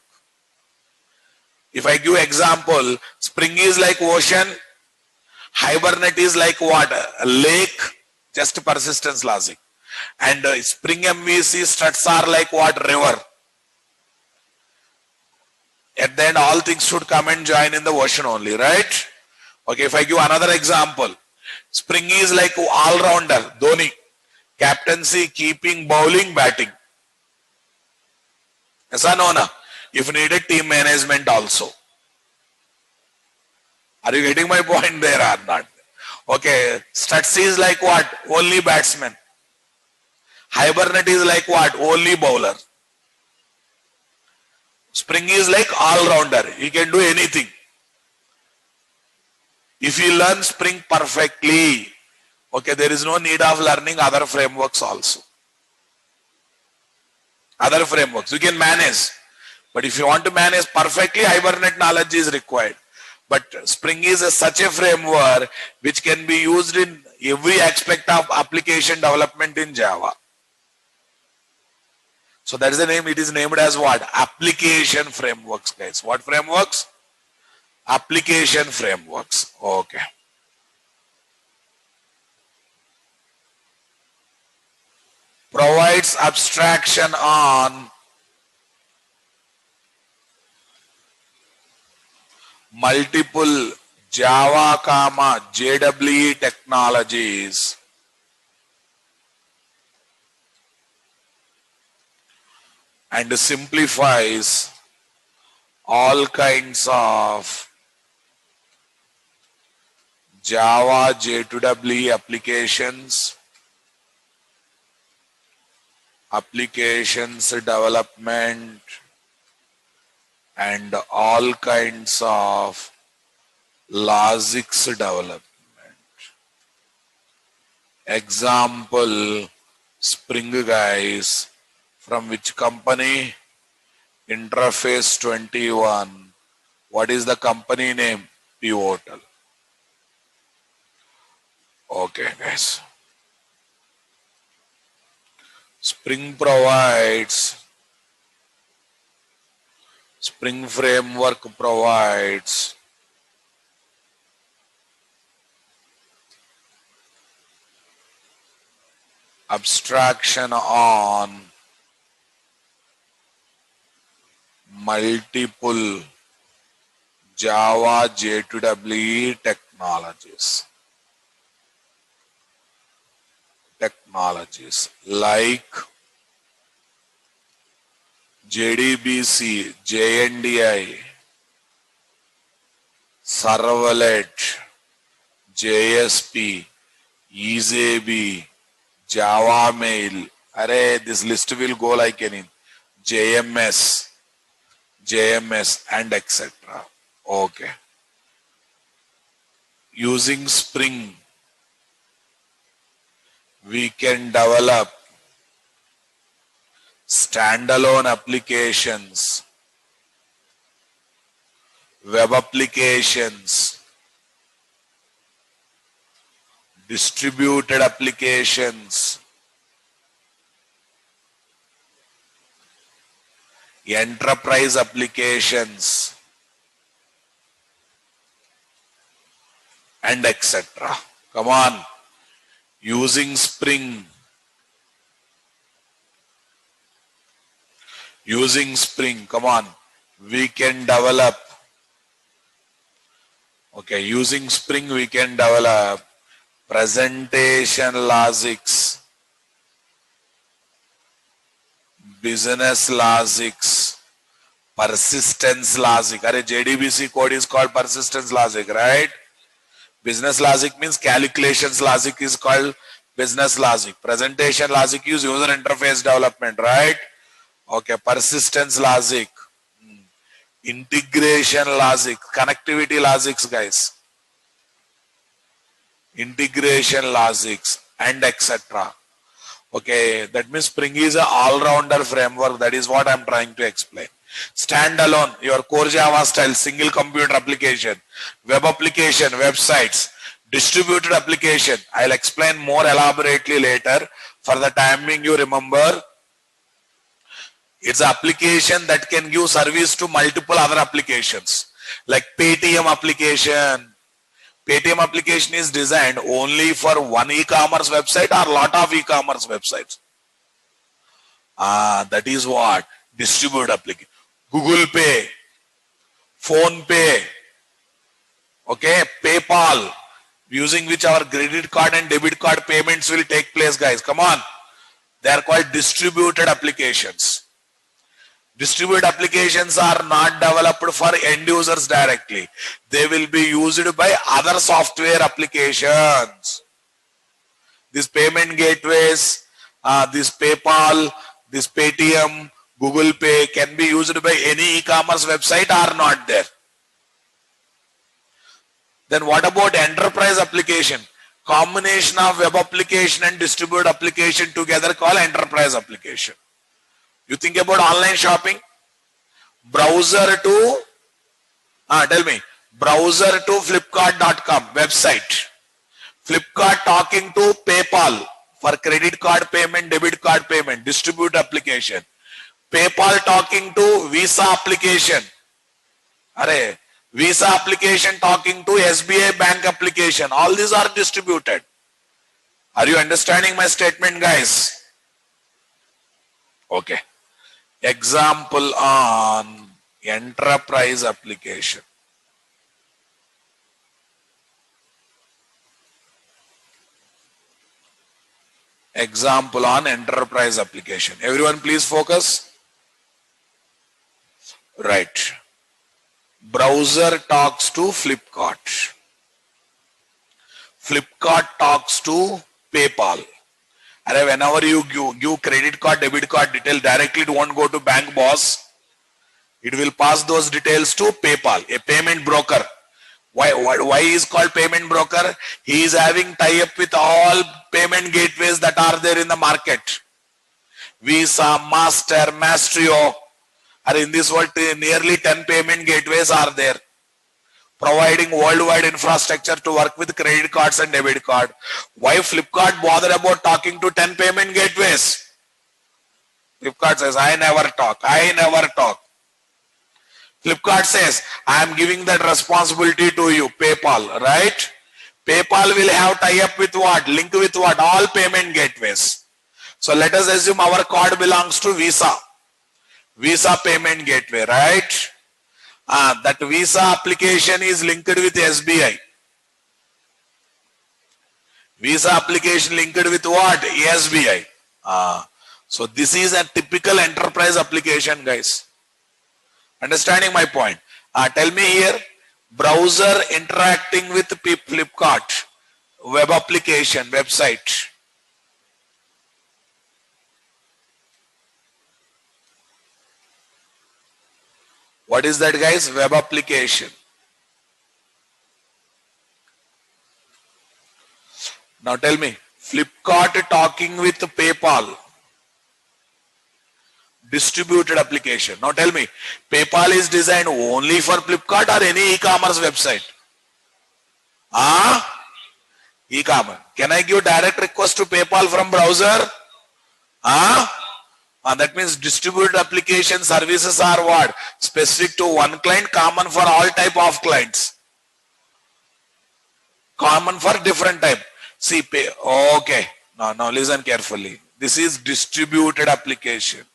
[SPEAKER 1] If I give example, Spring is like ocean, Hibernate is like what? A lake, just persistence logic. And Spring MVC struts are like what? River. At the end, all things should come and join in the ocean only, right? Okay, if I give another example, Spring is like all-rounder, Dhoni, captaincy, keeping, bowling, batting. Yes or no? If needed, team management also. Are you getting my point there or not? Okay, Struts is like what? Only batsman. Hibernate is like what? Only bowler. Spring is like all-rounder. He can do anything. If you learn Spring perfectly, okay, there is no need of learning other frameworks also. Other frameworks, you can manage. But if you want to manage perfectly, Hibernate knowledge is required. But Spring is such a framework which can be used in every aspect of application development in Java. So that is the name, it is named as what? Application frameworks, guys. What frameworks? Application frameworks. Okay. Provides abstraction on multiple Java, JEE technologies and simplifies all kinds of Java J2EE applications development and all kinds of logics development. Example, Spring guys, from which company? Interface 21. What is the company name? Pivotal. Okay guys. Spring framework provides abstraction on multiple Java J2EE technologies like JDBC, JNDI, Servlet, JSP, EasyB, Java Mail. Array, this list will go like any JMS, and etc. Okay. Using Spring, we can develop standalone applications, web applications, distributed applications, enterprise applications, and etc. Come on. Using Spring. Come on. We can develop. Okay, using Spring we can develop presentation logics, business logics, persistence logic. Array, JDBC code is called persistence logic, right? Business logic means calculations logic is called business logic. Presentation logic is user interface development, right? Okay, persistence logic, integration logic, connectivity logics, guys. Integration logics and etc. Okay, that means Spring is an all-rounder framework. That is what I am trying to explain. Standalone, your core Java style, single computer application, web application, websites, distributed application. I'll explain more elaborately later. For the time being, you remember, it's an application that can give service to multiple other applications, like Paytm application. Paytm application is designed only for one e-commerce website or lot of e-commerce websites. That is what distributed application. Google Pay, Phone Pay, okay, PayPal, using which our credit card and debit card payments will take place, guys. Come on. They are called distributed applications. Distributed applications are not developed for end users directly. They will be used by other software applications. These payment gateways, this PayPal, this Paytm, Google Pay can be used by any e-commerce website or not there. Then what about enterprise application? Combination of web application and distributed application together called enterprise application. You think about online shopping, browser to, tell me, browser to Flipkart.com website, Flipkart talking to PayPal for credit card payment, debit card payment, distribute application, PayPal talking to Visa application, array, Visa application talking to SBI bank application. All these are distributed. Are you understanding my statement, guys? Okay. Example on enterprise application. Example on enterprise application. Everyone please focus. Right. Browser talks to Flipkart. Flipkart talks to PayPal. And whenever you give credit card, debit card detail directly, it won't go to bank boss. It will pass those details to PayPal, a payment broker. Why is called payment broker? He is having tie-up with all payment gateways that are there in the market. Visa, Master, Mastrio. And in this world, nearly 10 payment gateways are there, providing worldwide infrastructure to work with credit cards and debit card. Why Flipkart bother about talking to 10 payment gateways? Flipkart says, I never talk. Flipkart says, I am giving that responsibility to you, PayPal, right? PayPal will have tie-up with what? Link with what? All payment gateways. So let us assume our card belongs to Visa. Visa payment gateway, right? That Visa application is linked with SBI. Visa application linked with what? SBI. So this is a typical enterprise application, guys. Understanding my point? Tell me here, browser interacting with Flipkart, web application, website. What is that, guys? Web application. Now tell me, Flipkart talking with PayPal. Distributed application. Now tell me, PayPal is designed only for Flipkart or any e-commerce website? E-commerce. Can I give direct request to PayPal from browser? That means distributed application services are what? Specific to one client, common for all type of clients. Common for different type. See, okay. Now listen carefully. This is distributed application.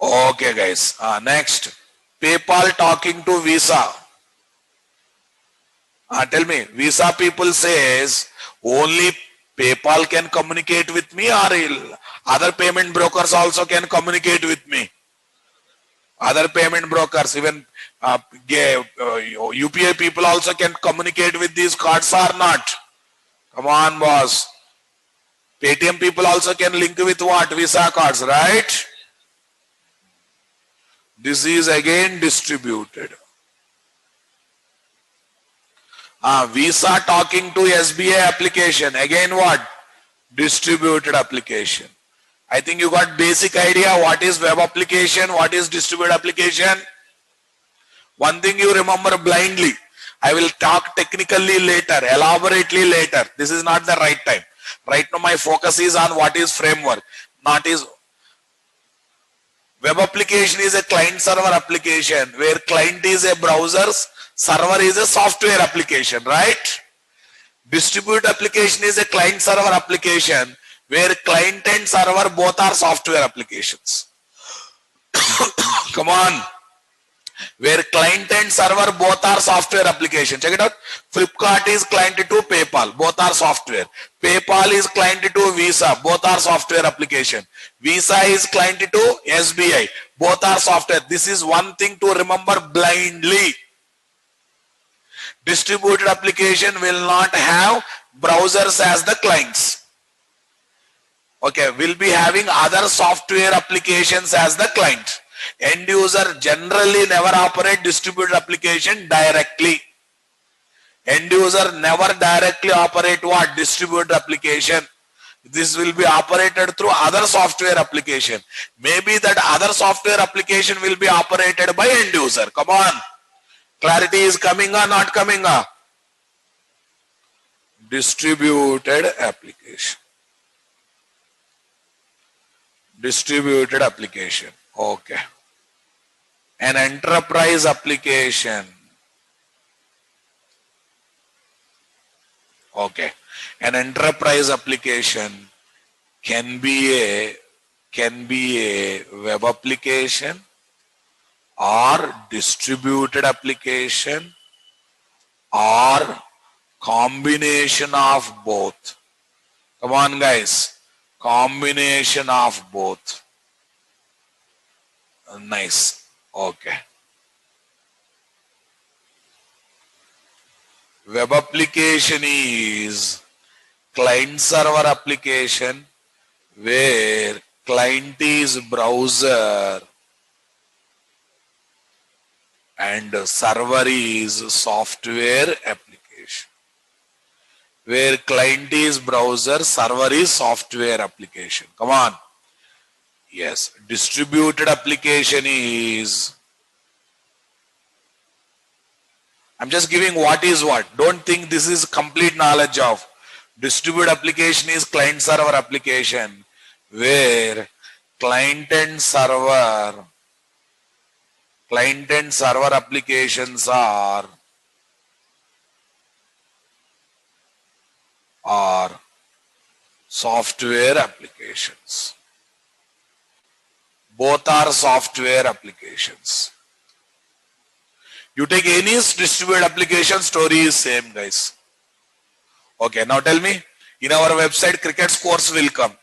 [SPEAKER 1] Okay, guys. Next, PayPal talking to Visa. Tell me, Visa people says only PayPal can communicate with me, or other payment brokers also can communicate with me. Other payment brokers, even UPI people also can communicate with these cards or not? Come on, boss. Paytm people also can link with what? Visa cards, right? This is again distributed. Visa talking to SBI application. Again what? Distributed application. I think you got basic idea what is web application, what is distributed application. One thing you remember blindly. I will talk technically later, elaborately later. This is not the right time. Right now my focus is on what is framework, not is. Web application is a client server application where client is a browser, server is a software application, right? Distributed application is a client server application where client and server both are software applications. Come on. Where client and server both are software application. Check it out. Flipkart is client to PayPal. Both are software. PayPal is client to Visa. Both are software application. Visa is client to SBI. Both are software. This is one thing to remember blindly. Distributed application will not have browsers as the clients. Okay, we'll be having other software applications as the client. End user generally never operate distributed application directly. End user never directly operate what? Distributed application. This will be operated through other software application. Maybe that other software application will be operated by end user. Come on. Clarity is coming or not coming? Distributed application. Distributed application. Okay. An enterprise application. Okay. An enterprise application can be a web application or distributed application or combination of both. Come on, guys. Combination of both. Nice. Okay. Web application is client server application where client is browser and server is software application. Where client is browser, server is software application. Come on. Yes, distributed application is, I'm just giving what is what. Don't think this is complete knowledge of. Distributed application is client server application where client and server applications are software applications. Both are software applications. You take any distributed application, story is same, guys. Okay, now tell me, In our website, cricket scores will come.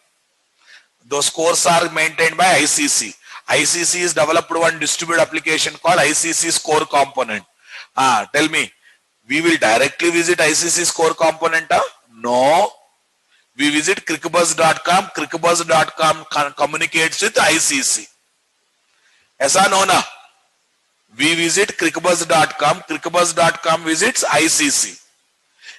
[SPEAKER 1] Those scores are maintained by ICC. ICC is developed one distributed application called ICC Score Component. Tell me, we will directly visit ICC Score Component? No. We visit crickbuzz.com. Crickbuzz.com communicates with ICC. Aisa no na? We visit crickbuzz.com. Crickbuzz.com visits ICC.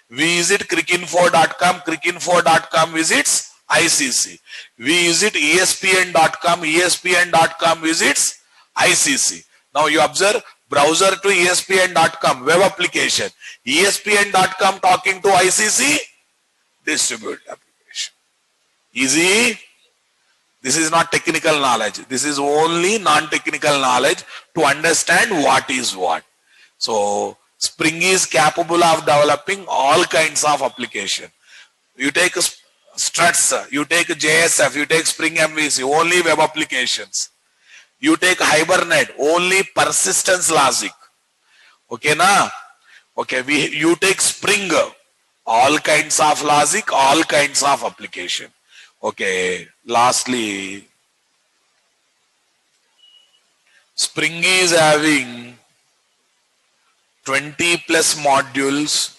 [SPEAKER 1] We visit crickinfo.com. Crickinfo.com visits ICC. We visit ESPN.com. ESPN.com visits ICC. Now you observe, browser to ESPN.com, web application. ESPN.com talking to ICC, distributed application. Easy? This is not technical knowledge. This is only non-technical knowledge to understand what is what. So Spring is capable of developing all kinds of application. You take Struts, you take JSF, you take Spring MVC, only web applications. You take Hibernate, only persistence logic. Okay, na? Okay, you take Spring, all kinds of logic, all kinds of application. Okay, lastly, Spring is having 20 plus modules,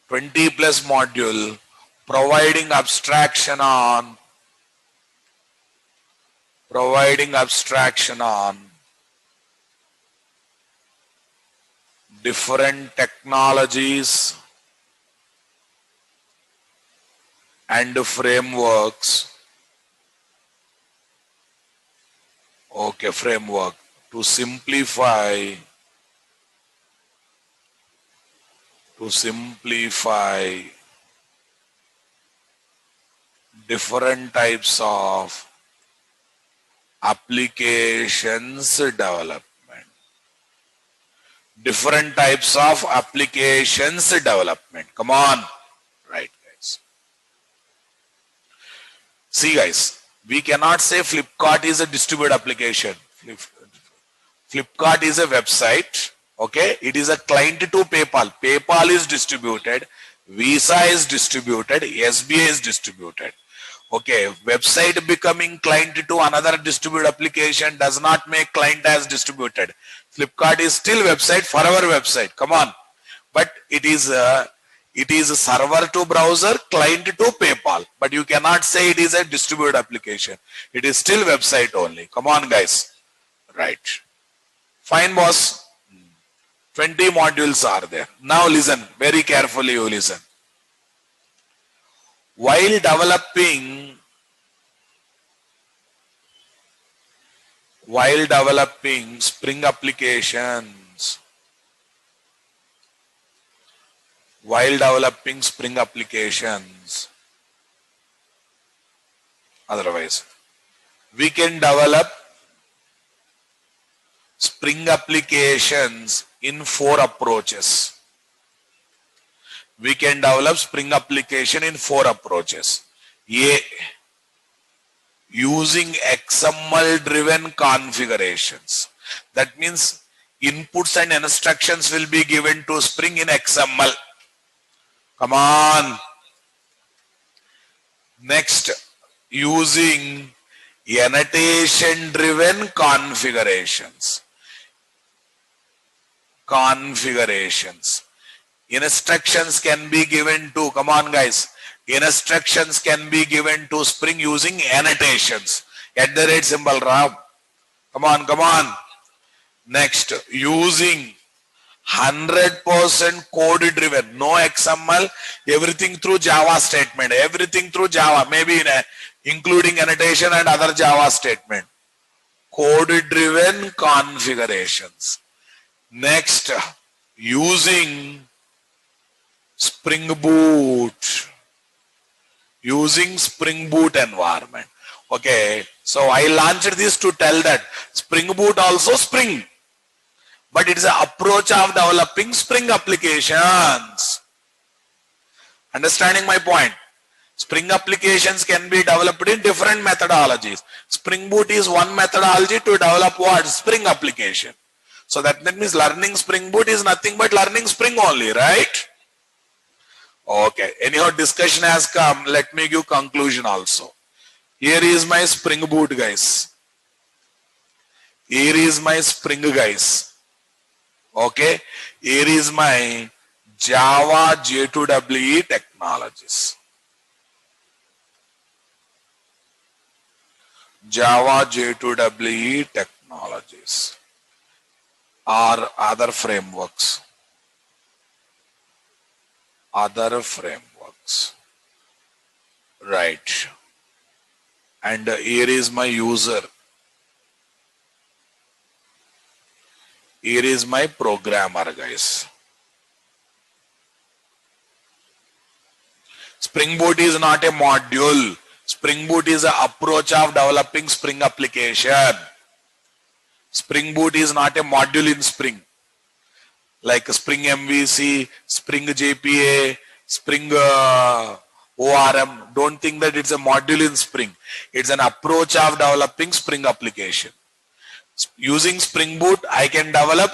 [SPEAKER 1] 20 plus module, providing abstraction on different technologies and frameworks. Okay, framework to simplify different types of applications development. Different types of applications development. Come on. Right, guys. See, guys, we cannot say Flipkart is a distributed application. Flipkart is a website. Okay, it is a client to PayPal. PayPal is distributed. Visa is distributed. SBI is distributed. Okay, website becoming client to another distributed application does not make client as distributed. Flipkart is still website, forever website. Come on, but it is a server to browser, client to PayPal. But you cannot say it is a distributed application. It is still website only. Come on, guys. Right. Fine, boss. 20 modules are there. Now listen, very carefully you listen. While developing Spring applications, otherwise, we can develop Spring applications in 4 approaches. We can develop Spring application in 4 approaches. A, using XML driven configurations. That means inputs and instructions will be given to Spring in XML. Come on. Next, using annotation driven configurations. Instructions can be given to, come on guys, instructions can be given to Spring using annotations. @ symbol, Ram. Come on. Next, using 100% code driven, no XML, everything through Java statement, everything through Java, maybe including annotation and other Java statement. Code driven configurations. Next, using Spring Boot environment. Okay, so I launched this to tell that Spring Boot also Spring, but it is an approach of developing Spring applications. Understanding my point? Spring applications can be developed in different methodologies. Spring Boot is one methodology to develop what? Spring application. So that means learning Spring Boot is nothing but learning Spring only, right? Okay. Anyhow, discussion has come. Let me give conclusion also. Here is my Spring Boot, guys. Here is my Spring, guys. Okay. Here is my Java J2EE technologies. Java J2EE technologies or other frameworks. Other frameworks. Right. And here is my user. Here is my programmer, guys. Spring Boot is not a module. Spring Boot is an approach of developing Spring application. Spring Boot is not a module in Spring. Like Spring MVC, Spring JPA, Spring ORM. Don't think that it's a module in Spring. It's an approach of developing Spring application. Using Spring Boot, I can develop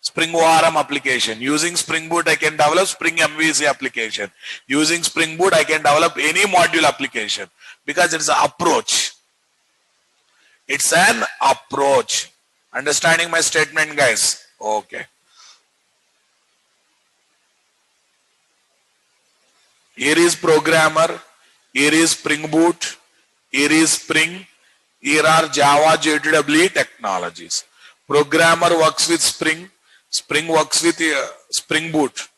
[SPEAKER 1] Spring ORM application. Using Spring Boot, I can develop Spring MVC application. Using Spring Boot, I can develop any module application because it's an approach. It's an approach. Understanding my statement, guys? Okay. Here is programmer, here is Spring Boot, here is Spring, here are Java J2EE technologies. Programmer works with Spring, Spring works with Spring Boot.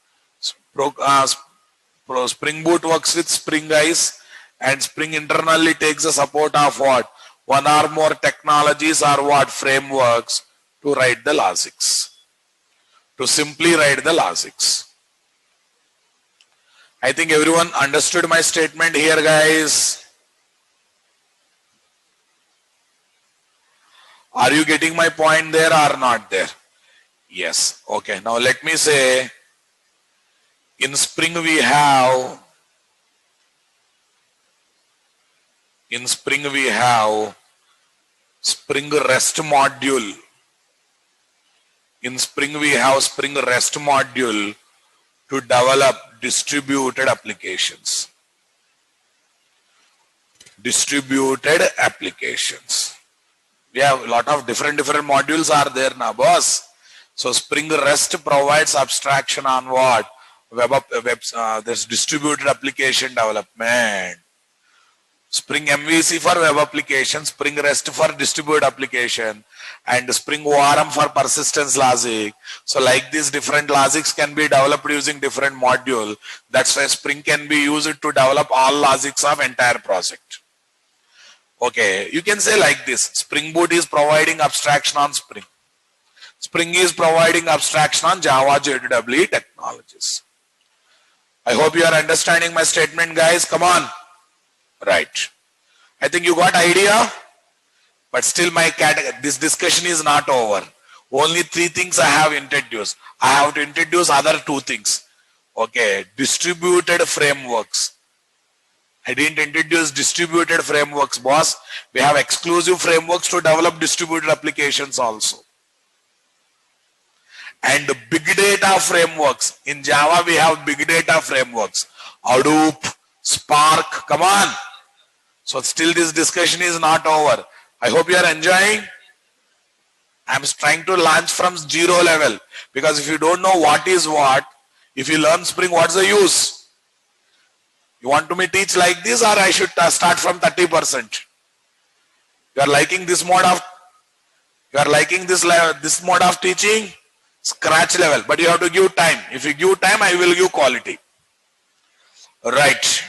[SPEAKER 1] Spring Boot works with Spring, guys, and Spring internally takes the support of what? One or more technologies or what? Frameworks to write the logics. To simply write the logics. I think everyone understood my statement here, guys. Are you getting my point there or not there? Yes. Okay. Now let me say, in Spring we have Spring REST module. In Spring we have Spring REST module to develop distributed applications. Distributed applications. We have a lot of different modules are there now, boss. So Spring REST provides abstraction on what? There's distributed application development. Spring MVC for web application, Spring REST for distributed application, and Spring ORM for persistence logic. So like these different logics can be developed using different module. That's why Spring can be used to develop all logics of entire project. Okay, you can say like this, Spring Boot is providing abstraction on Spring. Spring is providing abstraction on Java J2EE technologies. I hope you are understanding my statement, guys. Come on. Right. I think you got idea, but still this discussion is not over. Only 3 things I have introduced. I have to introduce other 2 things. Okay, distributed frameworks. I didn't introduce distributed frameworks, boss. We have exclusive frameworks to develop distributed applications also. And big data frameworks. In Java, we have big data frameworks. Hadoop, Spark, come on. So still this discussion is not over. I hope you are enjoying. I'm trying to launch from 0 level. Because if you don't know what is what, if you learn Spring, what's the use? You want me to teach like this, or I should start from 30%? You are liking this mode of this mode of teaching? Scratch level, but you have to give time. If you give time, I will give quality. Right.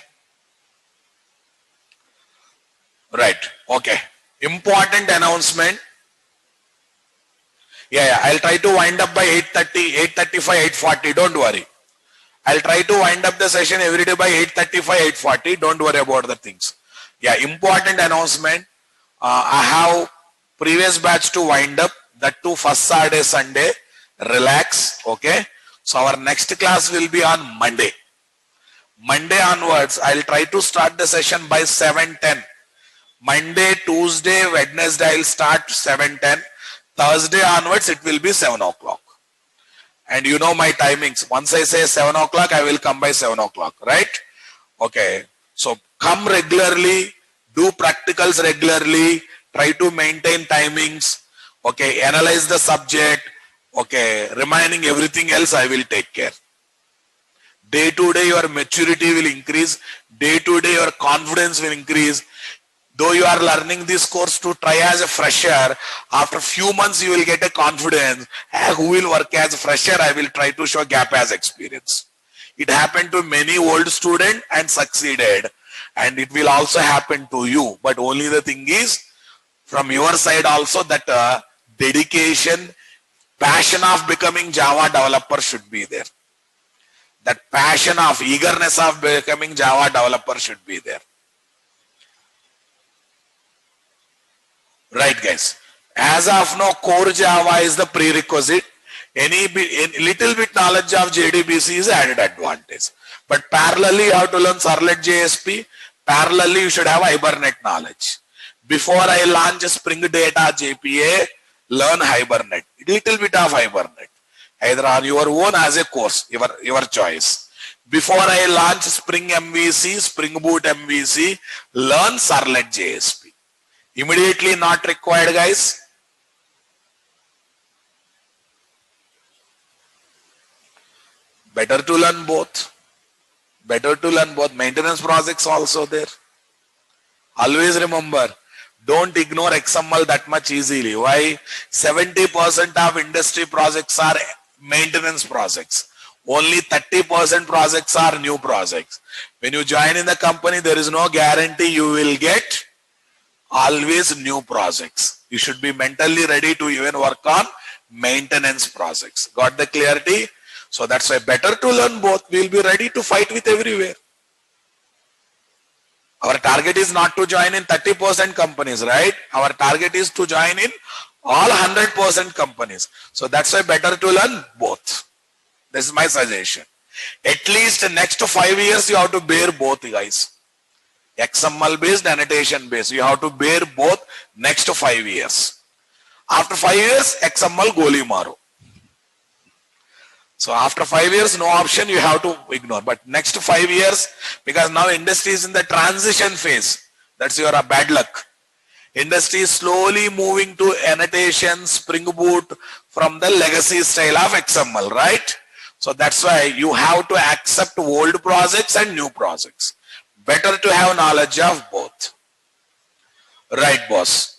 [SPEAKER 1] Right. Okay. Important announcement. Yeah, I'll try to wind up by 8:30, 8:35, 8:40. Don't worry. I'll try to wind up the session every day by 8:35, 8:40. Don't worry about the things. Yeah, important announcement. I have previous batch to wind up. That too, first Saturday, Sunday. Relax. Okay. So our next class will be on Monday. Monday onwards, I'll try to start the session by 7:10. Monday, Tuesday, Wednesday, I'll start 7:10. Thursday onwards, it will be 7 o'clock. And you know my timings. Once I say 7 o'clock, I will come by 7 o'clock, right? Okay. So come regularly, do practicals regularly, try to maintain timings, okay, analyze the subject, okay, remaining everything else I will take care. Day to day your maturity will increase, day to day your confidence will increase. Though you are learning this course to try as a fresher, after few months you will get a confidence, who will work as a fresher, I will try to show gap as experience. It happened to many old students and succeeded, and it will also happen to you. But only the thing is, from your side also, that dedication, passion of becoming Java developer should be there. That passion of eagerness of becoming Java developer should be there. Right, guys. As of now, core Java is the prerequisite. Any little bit knowledge of JDBC is added advantage. But parallelly, you have to learn Servlet JSP. Parallelly, you should have Hibernate knowledge. Before I launch Spring Data JPA, learn Hibernate. Little bit of Hibernate. Either on your own as a course, your choice. Before I launch Spring MVC, Spring Boot MVC, learn Servlet JSP. Immediately not required, guys. Better to learn both. Better to learn both. Maintenance projects also there. Always remember, don't ignore XML that much easily. Why? 70% of industry projects are maintenance projects. Only 30% projects are new projects. When you join in the company, there is no guarantee you will get always new projects. You should be mentally ready to even work on maintenance projects. Got the clarity? So that's why better to learn both. We'll be ready to fight with everywhere. Our target is not to join in 30% companies, right? Our target is to join in all 100% companies. So that's why better to learn both. This is my suggestion. At least the next 5 years you have to bear both, guys. XML based, annotation based. You have to bear both next 5 years. After 5 years, XML goli maro. So after 5 years, no option, you have to ignore. But next 5 years, because now industry is in the transition phase. That's your bad luck. Industry is slowly moving to annotation, Spring Boot from the legacy style of XML, right? So that's why you have to accept old projects and new projects. Better to have knowledge of both. Right, boss?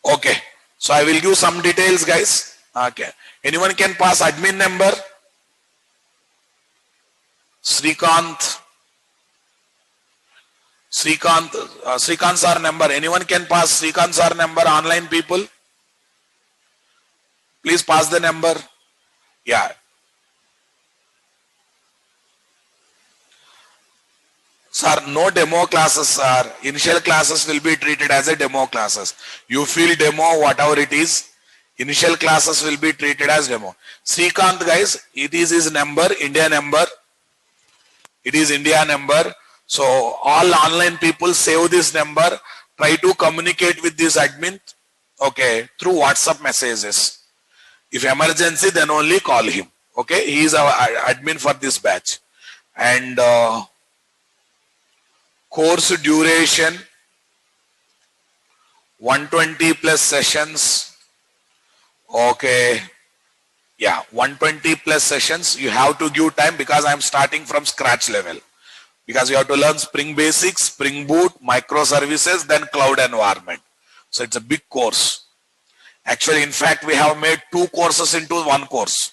[SPEAKER 1] Okay. So I will give some details, guys. Okay. Anyone can pass admin number? Srikanth sir number. Anyone can pass Srikanth sir number, online people? Please pass the number. Yeah. Sir, no demo classes, sir. Initial classes will be treated as a demo classes. You feel demo, whatever it is. Initial classes will be treated as demo. Srikanth, guys, it is his number, India number. It is India number. So all online people save this number. Try to communicate with this admin, okay, through WhatsApp messages. If emergency, then only call him. Okay, he is our admin for this batch. And course duration 120 plus sessions. Okay, yeah, 120 plus sessions. You have to give time because I am starting from scratch level. Because you have to learn Spring Basics, Spring Boot, microservices, then cloud environment. So it's a big course. Actually, in fact, we have made 2 courses into 1 course.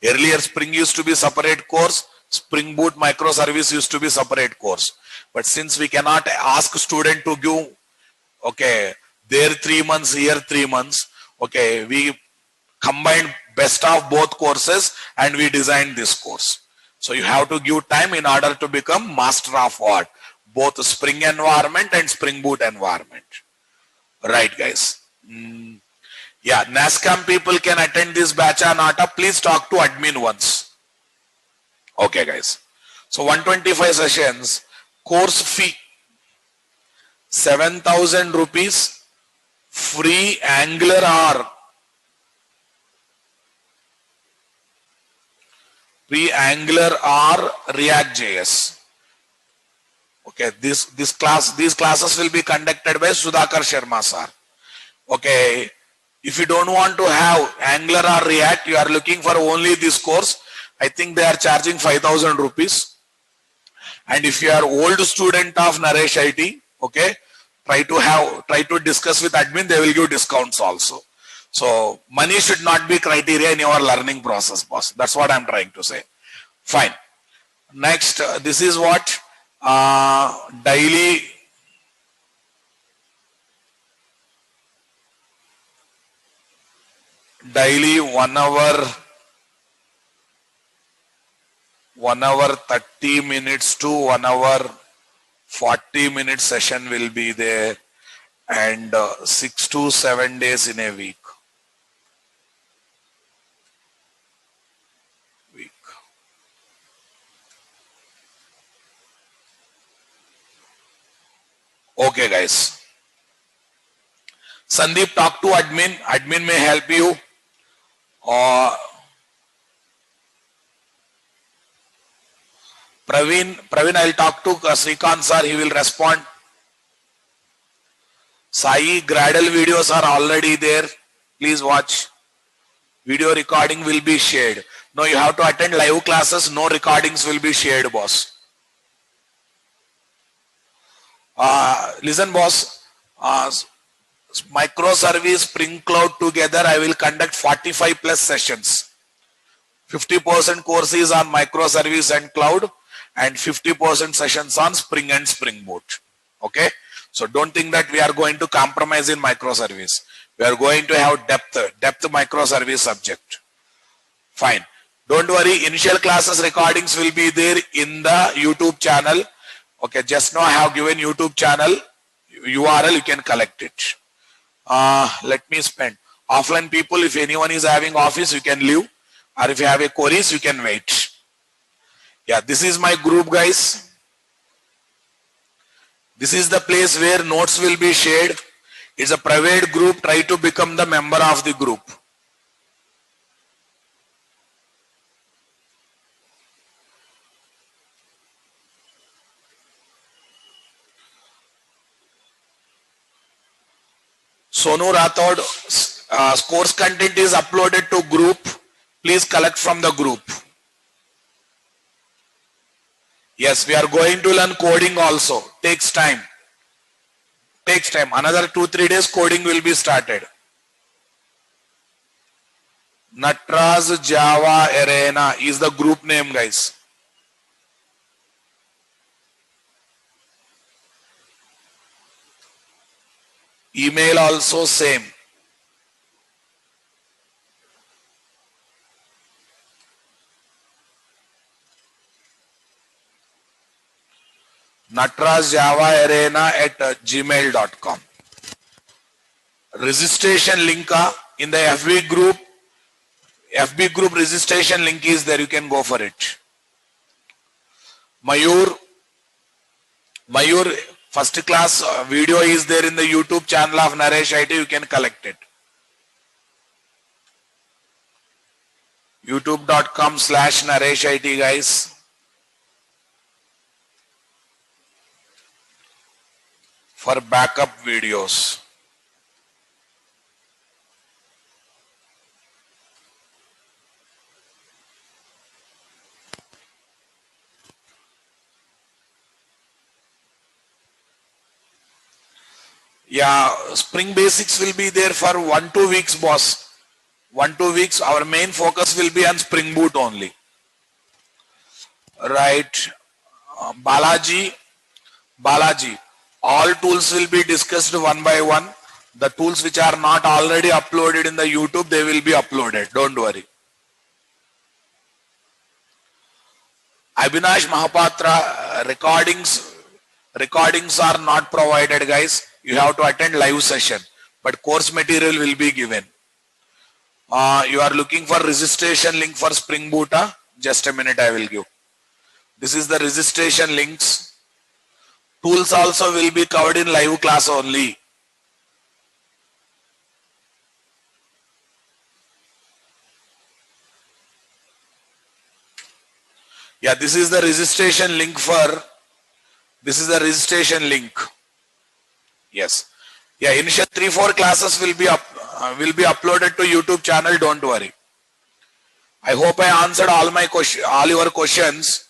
[SPEAKER 1] Earlier, Spring used to be separate course. Spring Boot microservice used to be separate course. But since we cannot ask student to give, okay, there 3 months, here 3 months, okay, we combined best of both courses and we designed this course. So you have to give time in order to become master of what? Both Spring environment and Spring Boot environment. Right, guys. Yeah, NASCAM people can attend this batch or not. Please talk to admin once. Okay, guys. So 125 sessions. Course fee 7,000 rupees free Angular or React.js. Okay, these classes will be conducted by Sudhakar Sharma sir. Okay, if you don't want to have Angular or React, you are looking for only this course. I think they are charging 5,000 rupees. And if you are old student of Naresh IT, okay, try to discuss with admin. They will give discounts also. So money should not be criteria in your learning process, boss. That's what I'm trying to say. Fine. Next, this is what daily 1 hour 30 minutes to 1 hour 40 minutes session will be there, and 6 to 7 days in a week. Okay, guys. Sandeep, talk to admin. Admin may help you. Praveen, I'll talk to Srikanth sir. He will respond. Sai, Gradle videos are already there. Please watch. Video recording will be shared. No, you have to attend live classes. No recordings will be shared, boss. Listen, boss. Microservice, Spring Cloud together, I will conduct 45 plus sessions. 50% courses on microservice and cloud, and 50% sessions on Spring and Spring Boot. Okay. So don't think that we are going to compromise in microservice. We are going to have depth microservice subject. Fine. Don't worry. Initial classes recordings will be there in the YouTube channel. Okay. Just now I have given YouTube channel URL. You can collect it. Let me spend. Offline people, if anyone is having office, you can leave. Or if you have a queries, you can wait. Yeah, this is my group, guys. This is the place where notes will be shared. It's a private group. Try to become the member of the group. Sonu Rathod, course content is uploaded to group. Please collect from the group. Yes, we are going to learn coding also. Takes time. Takes time. Another 2-3 days coding will be started. Natraz Java Arena is the group name, guys. Email also same. natrasjavaarena@gmail.com. Registration link in the FB group. FB group registration link is there. You can go for it. Mayur, first class video is there in the YouTube channel of Naresh IT. You can collect it. youtube.com/Naresh IT, guys. For backup videos. Yeah, Spring Basics will be there for 1-2 weeks, boss. 1-2 weeks. Our main focus will be on Spring Boot only. Right. Balaji. All tools will be discussed one by one. The tools which are not already uploaded in the YouTube, they will be uploaded. Don't worry. Abhinash Mahapatra, recordings are not provided, guys. You have to attend live session, but course material will be given. You are looking for registration link for Spring Boot. Just a minute, I will give. This is the registration links. Tools also will be covered in live class only. Yeah, this is the registration link for, this is the registration link. Yes. Yeah, initial 3-4 classes will be uploaded to YouTube channel, don't worry. I hope I answered all your questions.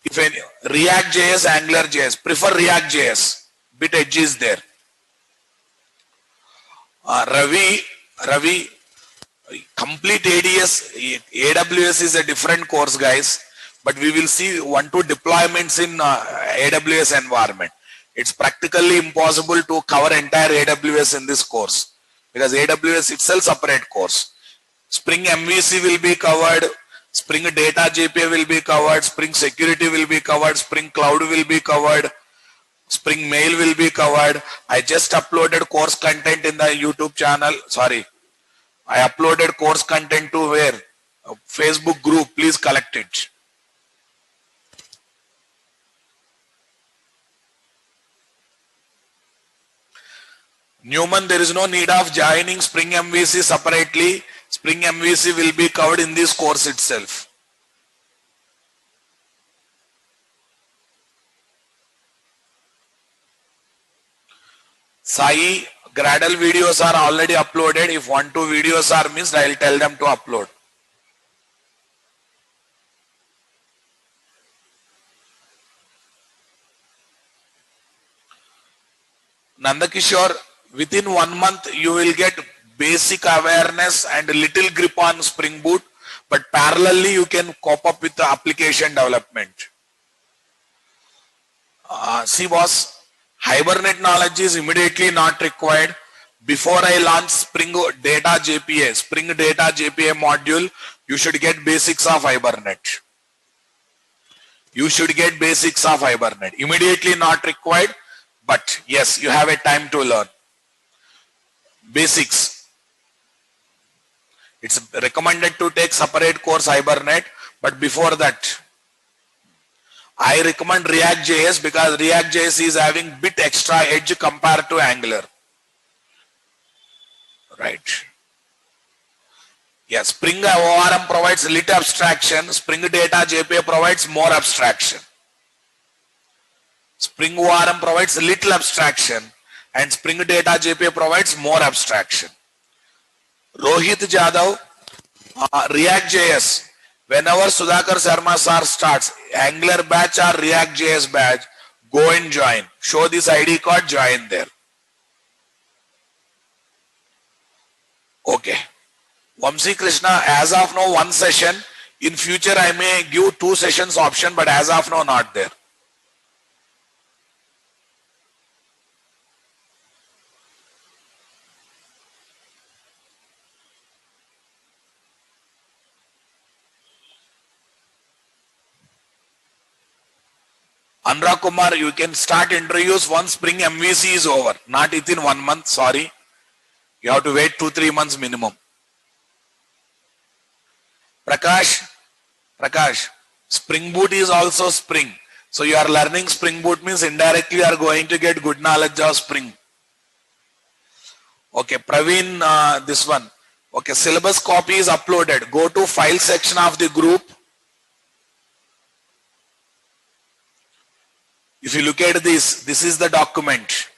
[SPEAKER 1] If any, React.js, AngularJS, prefer React.js, bit edge is there. Ravi, complete AWS is a different course, guys, but we will see 1-2 deployments in AWS environment. It's practically impossible to cover entire AWS in this course because AWS itself separate course. Spring MVC will be covered, Spring Data JPA will be covered, Spring Security will be covered, Spring Cloud will be covered, Spring Mail will be covered. I just uploaded course content in the YouTube channel. Sorry, I uploaded course content to where? Facebook group, please collect it. Newman, there is no need of joining Spring MVC separately. Spring MVC will be covered in this course itself. Sai, Gradle videos are already uploaded. If 1-2 videos are missed, I will tell them to upload. Nandakishore, within 1 month you will get basic awareness and a little grip on Spring Boot, but parallelly you can cope up with the application development. See boss, Hibernate knowledge is immediately not required. Before I launch Spring Data JPA module, you should get basics of Hibernate. You should get basics of Hibernate. Immediately not required, but yes, you have a time to learn. Basics. It's recommended to take separate course Hibernate, but before that, I recommend React.js because React.js is having bit extra edge compared to Angular. Right. Yeah, Spring ORM provides little abstraction. Spring Data JPA provides more abstraction. Spring ORM provides little abstraction and Spring Data JPA provides more abstraction. Rohit Jadhav, React.js. Whenever Sudhakar Sharma sir starts Angular batch or React.js batch, go and join. Show this ID card, join there. Okay. Vamsi Krishna, as of now 1 session. In future I may give 2 sessions option, but as of now not there. Anurag Kumar, you can start interviews once Spring MVC is over. Not within 1 month, sorry. You have to wait 2-3 months minimum. Prakash, Spring Boot is also Spring. So you are learning Spring Boot means indirectly you are going to get good knowledge of Spring. Okay, Praveen, this one. Okay, syllabus copy is uploaded. Go to file section of the group. If you look at this is the document.